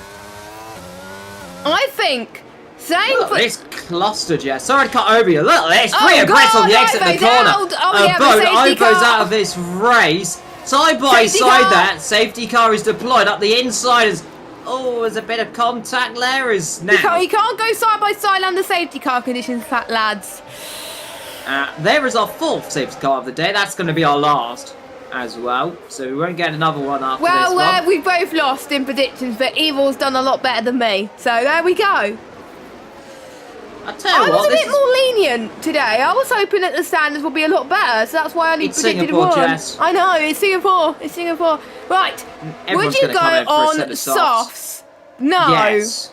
I think... Look at this cluster, Jess. Sorry to cut over you. Look at this. Free aggress on the exit of the corner. Ivo's out of this race. Side by side there. Safety car is deployed up the inside. There's a bit of contact there. You can't go side by side under safety car conditions, fat lads. There is our 4th safety car of the day. That's going to be our last as well. So we won't get another one after this one. We both lost in predictions, but Evil's done a lot better than me. So there we go. I was a bit more lenient today. I was hoping that the standards would be a lot better, so that's why I only predicted Singapore, 1. Jess. I know, it's Singapore. Right, would you go on softs? No. Yes.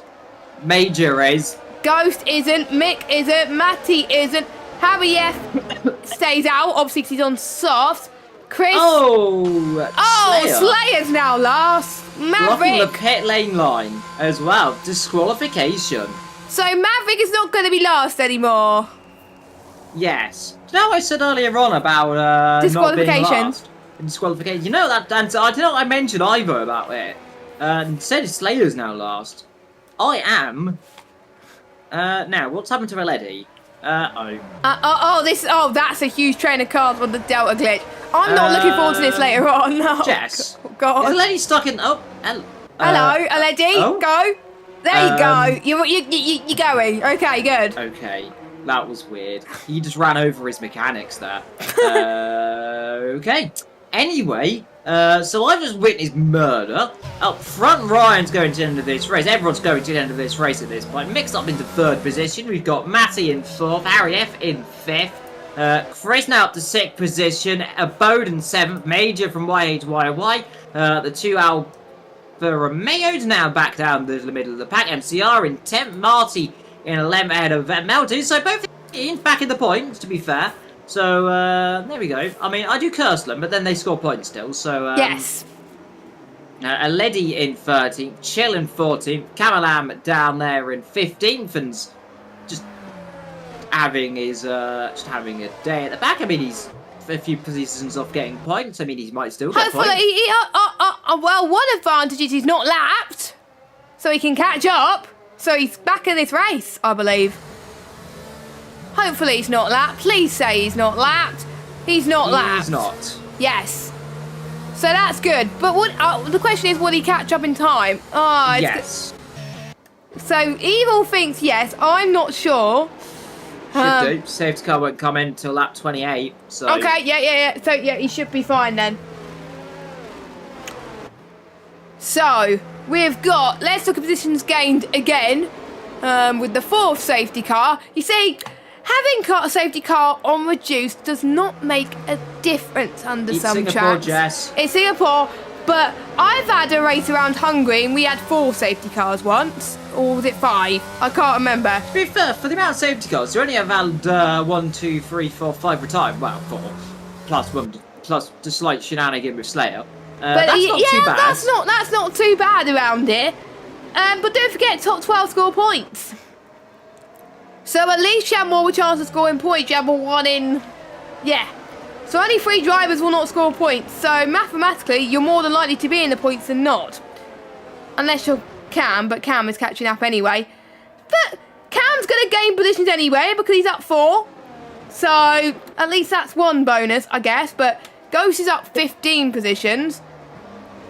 Major is. Ghost isn't, Mick isn't, Matty isn't, Harry F stays out, obviously because he's on softs. Chris. Slayer's now last. Maverick. Blocking the pit lane line as well. Disqualification. So Maverick is not going to be last anymore. Yes. Do you know what I said earlier on about not being last? Disqualification. You know that, and I did not I mentioned Ivo about it. Said Slayer's now last. I am. Now, what's happened to Aledi? That's a huge train of cars on the Delta glitch. I'm not looking forward to this later on. No. Jess. Oh, God. Is Aledi stuck in... hello, Aledi. Go. There you go. You're going. Okay, good. Okay. That was weird. He just ran over his mechanics there. Okay. Anyway, so I've just witnessed murder. Up front, Ryan's going to the end of this race. Everyone's going to the end of this race at this point. Mixed up into 3rd position. We've got Matty in 4th, Harry F in 5th. Chris now up to 6th position. Abode in 7th. Major from YA to YY. The 2 Alfa Romeo's now back down the middle of the pack. MCR in 10th. Marty in 11th ahead of Melty. So both back in the points, to be fair. So, there we go. I mean, I do curse them, but then they score points still, so... Yes. Aledi in 13th, Chill in 14th, Kamalam down there in 15th, and just having having a day at the back. I mean, he's a few positions off getting points. I mean, he might still get Hopefully, points. well, one advantage is he's not lapped, so he can catch up. So he's back in this race, I believe. Hopefully he's not lapped. Please say he's not lapped. He's not lapped. He's not. Yes. So that's good. But the question is, will he catch up in time? Oh, yes. So Evil thinks yes. I'm not sure. Should do. Safety car won't come in until lap 28. So. Okay, yeah. So, yeah, he should be fine then. So, we've got, let's look at positions gained again with the 4th safety car. You see, having a safety car on reduced does not make a difference under some Singapore, tracks. Jess. It's Singapore, but I've had a race around Hungary and we had 4 safety cars once. Or was it 5? I can't remember. To be fair, for the amount of safety cars, you only have had 1, 2, 3, 4, 5 retired. Well, 4. Plus the slight shenanigan with Slayer. But that's not too bad. That's not too bad around here. But don't forget, top 12 score points. So at least you have more of a chance of scoring points. You have a 1 in... Yeah. So only 3 drivers will not score points. So mathematically, you're more than likely to be in the points than not. Unless you're Cam, but Cam is catching up anyway. But Cam's going to gain positions anyway because he's up 4. So at least that's 1 bonus, I guess. But Ghost is up 15 positions.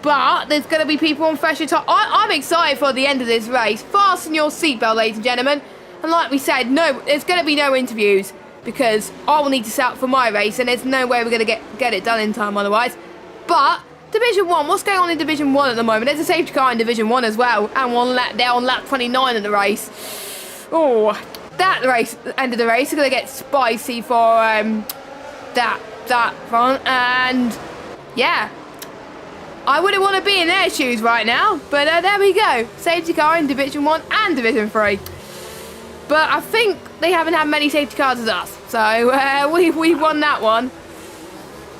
But there's going to be people on fresher time. I'm excited for the end of this race. Fasten your seatbelt, ladies and gentlemen. And like we said, no, there's going to be no interviews because I will need to set up for my race and there's no way we're going to get it done in time otherwise. But Division 1, what's going on in Division 1 at the moment? There's a safety car in Division 1 as well. And they're on lap 29 of the race. Oh, that race, end of the race, is going to get spicy for that front. And yeah, I wouldn't want to be in their shoes right now. But there we go. Safety car in Division 1 and Division 3. But I think they haven't had many safety cars as us. So we won that one.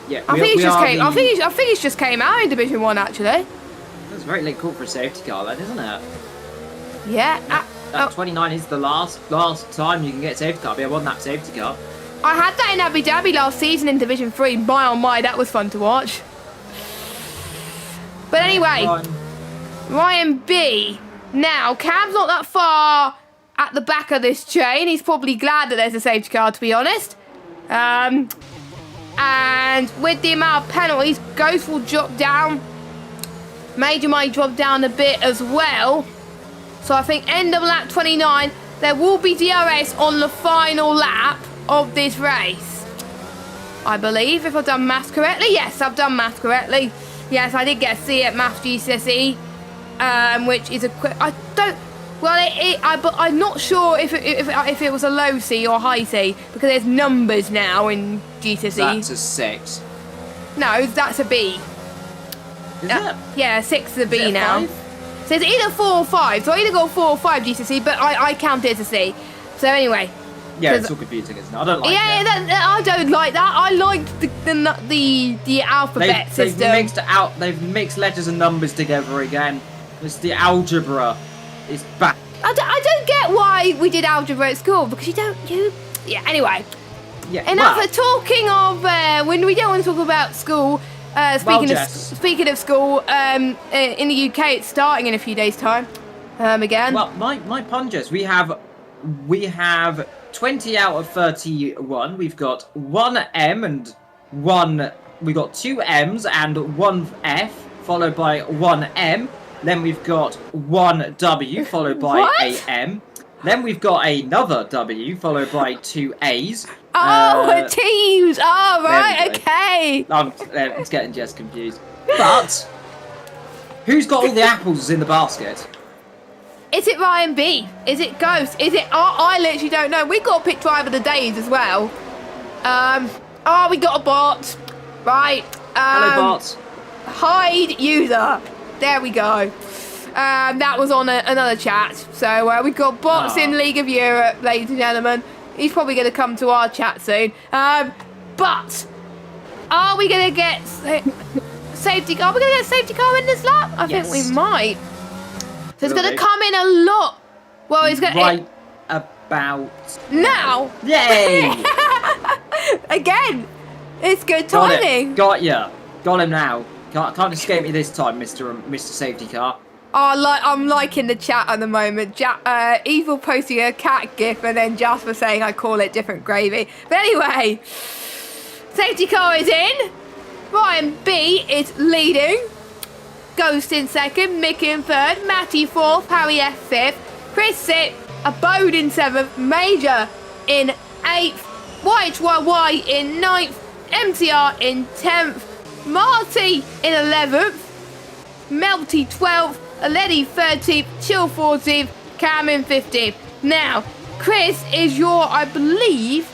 Yeah, I think it's just came out in Division 1 actually. That's a very late call for a safety car then, isn't it? Yeah. 29 is the last time you can get a safety car. Be a 1-lap safety car. I had that in Abu Dhabi last season in Division 3. My oh my, that was fun to watch. But anyway, Ryan B. Now, Cam's not that far at the back of this chain. He's probably glad that there's a safety car, to be honest. And with the amount of penalties, Ghost will drop down. Major might drop down a bit as well. So I think end of lap 29, there will be DRS on the final lap of this race. I believe, if I've done maths correctly. Yes, I've done maths correctly. Yes, I did get a C at Maths GCSE, which is but I'm not sure if it was a low C or high C because there's numbers now in GCSE. That's a 6. No, that's a B. Is it? Yeah, 6 is a B now. 5? So it's either 4 or 5. So I either got 4 or 5 GCSE, but I count it as a C. So anyway. Yeah, it's all confusing, isn't it? I don't like that. Yeah, I don't like that. I like the alphabet system. They've mixed letters and numbers together again. It's the algebra. It's back. I don't get why we did algebra at school because yeah. Anyway. Yeah. Enough of talking of when we don't want to talk about school. Speaking of school, in the UK it's starting in a few days' time. Again. Well, my punches. We have 20 out of 31. We've got 1 M and 1. We got 2 M's and 1 F, followed by 1 M. Then we've got 1 W, followed by a M. Then we've got another W, followed by 2 A's. Oh, teams! Oh, right, okay. It's getting just confused. But who's got all the apples in the basket? Is it Ryan B? Is it Ghost? Is it... I literally don't know. We got to pick driver of the days as well. We got a bot. Right. Hello, bot. Hide user. There we go. That was on another chat. So we've got bots in League of Europe, ladies and gentlemen. He's probably going to come to our chat soon. But are we going to get safety car? Are we going to get safety car in this lap? I think we might. So it's going to come in a lot. Well, it's going to... Right about... Now! Yay! Again! It's good timing. Got ya. Got him now. Can't escape me this time, Mr. Safety Car. Oh, I'm liking the chat at the moment. Evil posting a cat gif and then Jasper saying I call it different gravy. But anyway, safety car is in. Ryan B is leading. Ghost in second, Mick in third, Matty fourth, Harry F fifth, Chris sixth, Abode in seventh, Major in eighth, YHYY in ninth, MTR in 10th, Marty in 11th, Melty 12th, Aledi 13th, Chill 14th, Cam in 15th. Now, Chris is I believe,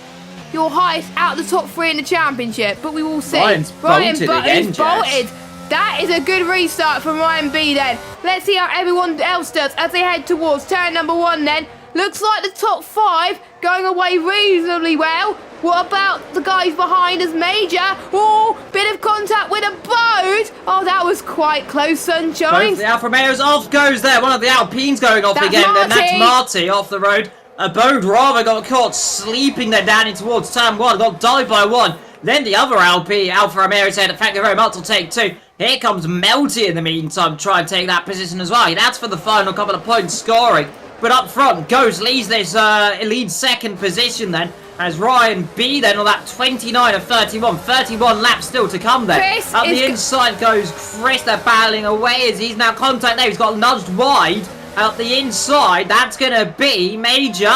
your highest out of the top 3 in the championship, but we will see. Ryan's bolted again, Jess. That is a good restart from Ryan B then. Let's see how everyone else does as they head towards turn number 1 then. Looks like the top 5 going away reasonably well. What about the guys behind us, Major? Oh, bit of contact with a boat. Oh, that was quite close, Sunshine. Both the Alfa Romeos off goes there. One of the Alpines going off again. Then that's Marty off the road. Abode rather got caught sleeping there down in towards turn 1. Got died by 1. Then the other Alfa Romeo said, thank you very much, will take 2. Here comes Melty in the meantime, try and take that position as well. That's for the final couple of points scoring. But up front, Ghost leads this leads second position then. As Ryan B then on that 29 of 31. 31 laps still to come there. Chris up the inside goes Chris. They're battling away as he's now contact there. He's got nudged wide. Out the inside, that's going to be Major.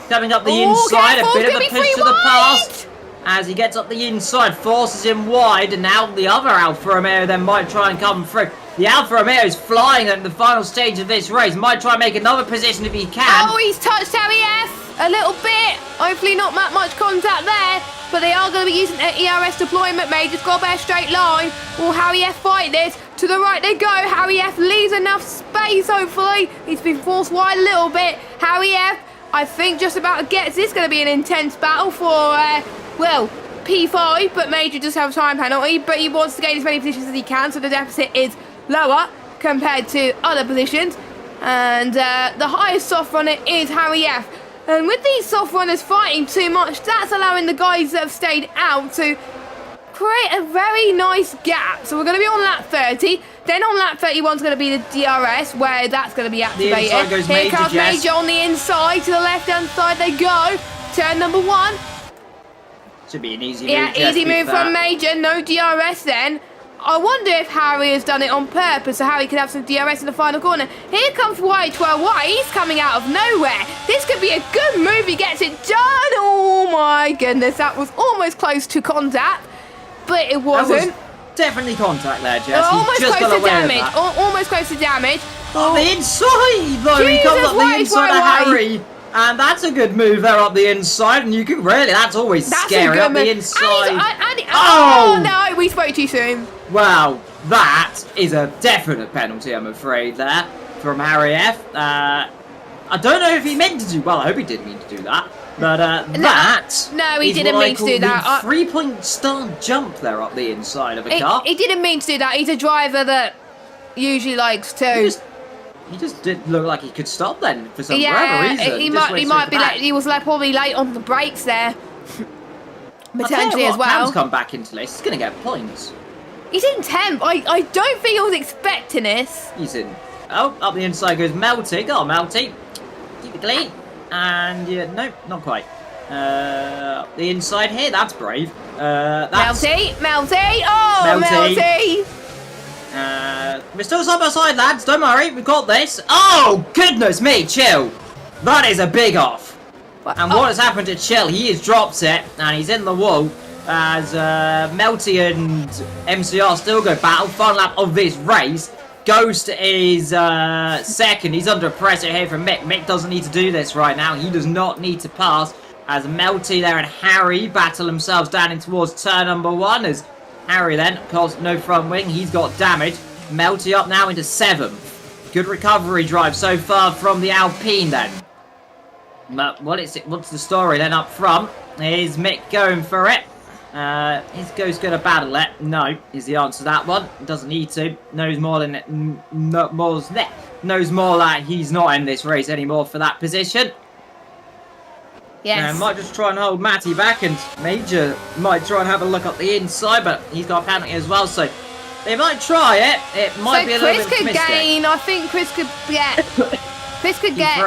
Coming up the inside, careful, a bit of a push to the wide. past. As he gets up the inside, forces him wide. And now the other Alfa Romeo then might try and come through. The Alfa Romeo is flying at the final stage of this race. Might try and make another position if he can. Oh, he's touched Harry F a little bit. Hopefully not that much contact there. But they are going to be using their ERS deployment. Major's got a better straight line. Will Harry F fight this? To the right they go. Harry F leaves enough space, hopefully. He's been forced wide a little bit. Harry F, I think, just about gets this. Going to be an intense battle for, well, P5. But Major does have a time penalty. But he wants to gain as many positions as he can. So the deficit is lower compared to other positions. And the highest soft runner is Harry F. And with these soft runners fighting too much, that's allowing the guys that have stayed out to create a very nice gap. So we're going to be on lap 30. Then on lap 31 is going to be the DRS, where that's going to be activated. The inside goes Here Major, comes Jess. Major on the inside. To the left-hand side they go. Turn number 1. Should be an easy move. Yeah, easy move from Major. No DRS then. I wonder if Harry has done it on purpose so Harry could have some DRS in the final corner. Here comes Y12Y. He's coming out of nowhere. This could be a good move. He gets it done. Oh my goodness. That was almost close to contact, but it wasn't. Definitely contact there, Jess. Almost close to damage. Almost close to damage. On the inside, though. He comes up the inside of Harry. And that's a good move there up the inside. And you can really, that's always scary up the inside. Oh no, we spoke too soon. Well, that is a definite penalty, I'm afraid, there from Harry F. I don't know if he meant to do, well, I hope he didn't mean to do that. But no, he didn't mean to do that. 3-point start jump there up the inside of a car. He didn't mean to do that. He's a driver that usually likes to. He just didn't look like he could stop then for some whatever reason. He might be late. He was probably late on the brakes there. Potentially as well. Cam's come back into this. He's going to get points. He's in 10th. I don't think I was expecting this. He's in. Oh, up the inside goes Melty. Go on, Melty. Keep it clean. And yeah, nope, not quite. The inside here, that's brave. That's Melty. Oh, Melty. We're still side by side, lads. Don't worry, we've got this. Oh, goodness me, Chill. That is a big off. And what has happened to Chill? He has dropped it, and he's in the wall. As Melty and MCR still go battle. Final lap of this race. Ghost is second. He's under pressure here from Mick. Mick doesn't need to do this right now. He does not need to pass. As Melty there and Harry battle themselves down in towards turn number 1. As Harry then, of course, no front wing. He's got damage. Melty up now into 7th. Good recovery drive so far from the Alpine then. But what's the story then up front? Is Mick going for it? Is Ghost going to battle it? No, is the answer to that one. Doesn't need to. Knows more that he's not in this race anymore for that position. Yes. Might just try and hold Matty back, and Major might try and have a look at the inside, but he's got a penalty as well, so they might try it. It might be a little bit Chris could gain. I think Chris could get. Chris could get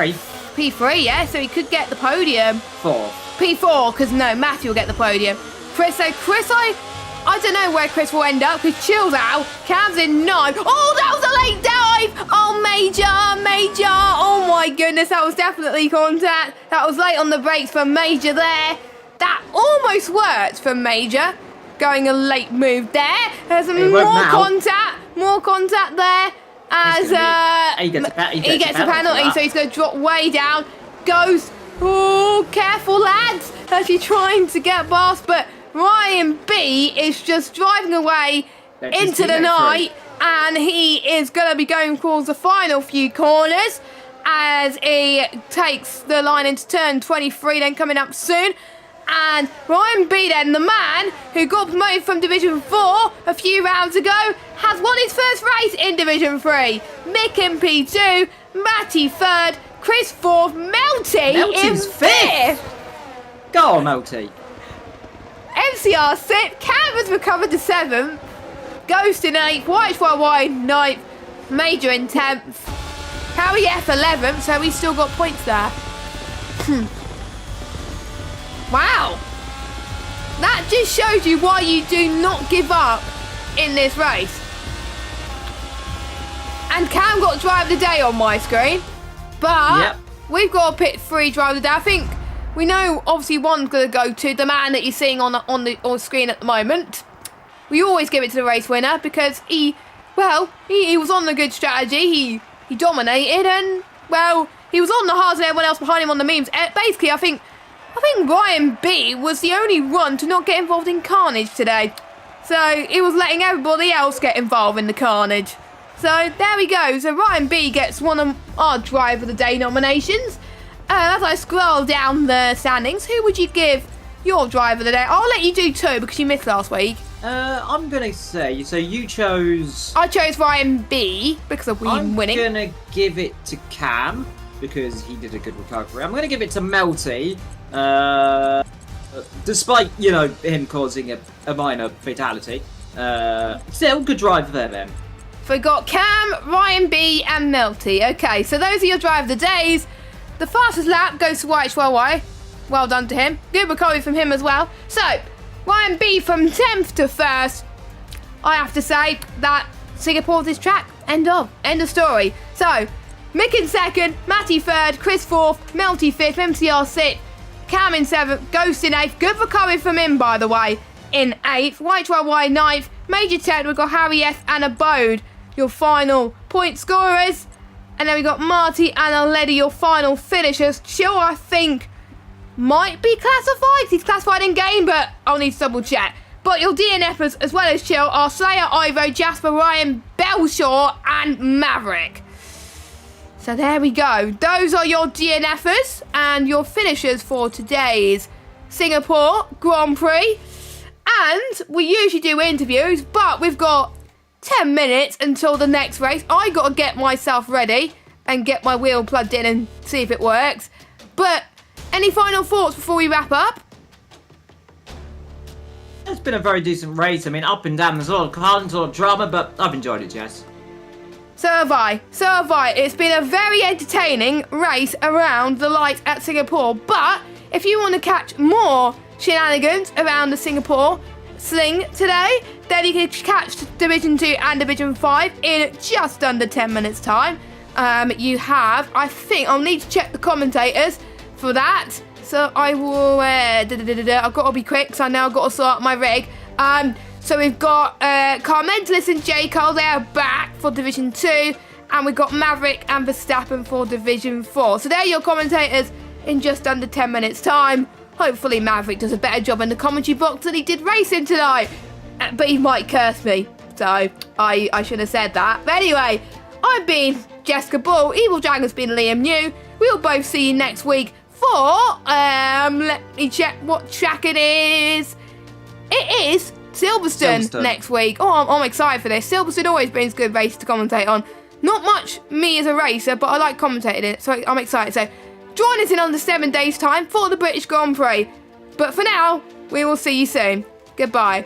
P3. Yeah, so he could get the podium. P4, because no, Matty will get the podium. Chris, I don't know where Chris will end up, because Chill's out. Cam's in 9. Oh, that was a late dive! Oh, Major! Oh my goodness, that was definitely contact. That was late on the brakes for Major there. That almost worked for Major. Going a late move there. There's more contact there. As he gets a penalty, so he's going to drop way down. Goes, oh, careful lads, as he's trying to get past, but Ryan B is just driving away into the night, and he is going to be going towards the final few corners as he takes the line into turn 23, then coming up soon. And Ryan B then, the man who got promoted from Division 4 a few rounds ago, has won his first race in Division 3. Mick in P2, Matty 3rd, Chris 4th, Melty in 5th. Go on, Melty. MCR 6th, Cam has recovered to 7th, Ghost in 8th, YHYY 9th, Major in 10th, Harry F 11th, so he's still got points there. Wow. That just shows you why you do not give up in this race. And Cam got drive of the day on my screen, but we've got to pick 3 drive of the day. I think we know obviously one's going to go to the man that you're seeing on the screen at the moment. We always give it to the race winner because he was on the good strategy. He dominated, and he was on the hards and everyone else behind him on the memes. Basically, I think Ryan B was the only one to not get involved in carnage today. So he was letting everybody else get involved in the carnage. So there we go. So Ryan B gets one of our Drive of the Day nominations. As I scroll down the standings, who would you give your Drive of the Day? I'll let you do 2 because you missed last week. I'm going to say, so you chose... I chose Ryan B because of winning. I'm going to give it to Cam because he did a good recovery. I'm going to give it to Melty. Despite, him causing a minor fatality. Still, good drive for them then. So we got Cam, Ryan B and Melty. Okay, so those are your Drive of the Days. The fastest lap goes to YHYY. Well done to him. Good recovery from him as well. So, Ryan B from 10th to 1st. I have to say that Singapore this track. End of story. So, Mick in 2nd, Matty 3rd, Chris 4th, Melty 5th, MCR 6th, Cam in 7th, Ghost in 8th. Good recovery from him, by the way, in 8th. YHYY 9th, Major 10th. We've got Harry F and Abode, your final point scorers. And then we got Marty and Aledi, your final finishers. Chill, I think, might be classified. He's classified in game, but I'll need to double check. But your DNFers, as well as Chill, are Slayer, Ivo, Jasper, Ryan, Belshaw, and Maverick. So there we go. Those are your DNFers and your finishers for today's Singapore Grand Prix. And we usually do interviews, but we've got 10 minutes until the next race. I got to get myself ready and get my wheel plugged in and see if it works. But any final thoughts before we wrap up? It's been a very decent race. I mean, up and down, there's a lot of carnage, a lot of drama, but I've enjoyed it, Jess. So have I. It's been a very entertaining race around the lights at Singapore. But if you want to catch more shenanigans around the Singapore Sling today, then you can catch Division 2 and Division 5 in just under 10 minutes time. You have, I think, I'll need to check the commentators for that. So I will, I've got to be quick because I know I've got to sort out my rig. So we've got Carmentalist and J. Cole, they are back for Division 2. And we've got Maverick and Verstappen for Division 4. So they're your commentators in just under 10 minutes time. Hopefully Maverick does a better job in the commentary box than he did racing tonight. But he might curse me. So I should have said that. But anyway, I've been Jessica Ball. Evil Dragon's been Liam New. We'll both see you next week for, let me check what track it is. it is Silverstone next week. Oh, I'm excited for this. Silverstone always brings good races to commentate on. Not much me as a racer, but I like commentating it, so I'm excited. So join us in under 7 days' time for the British Grand Prix. But for now, we will see you soon. Goodbye.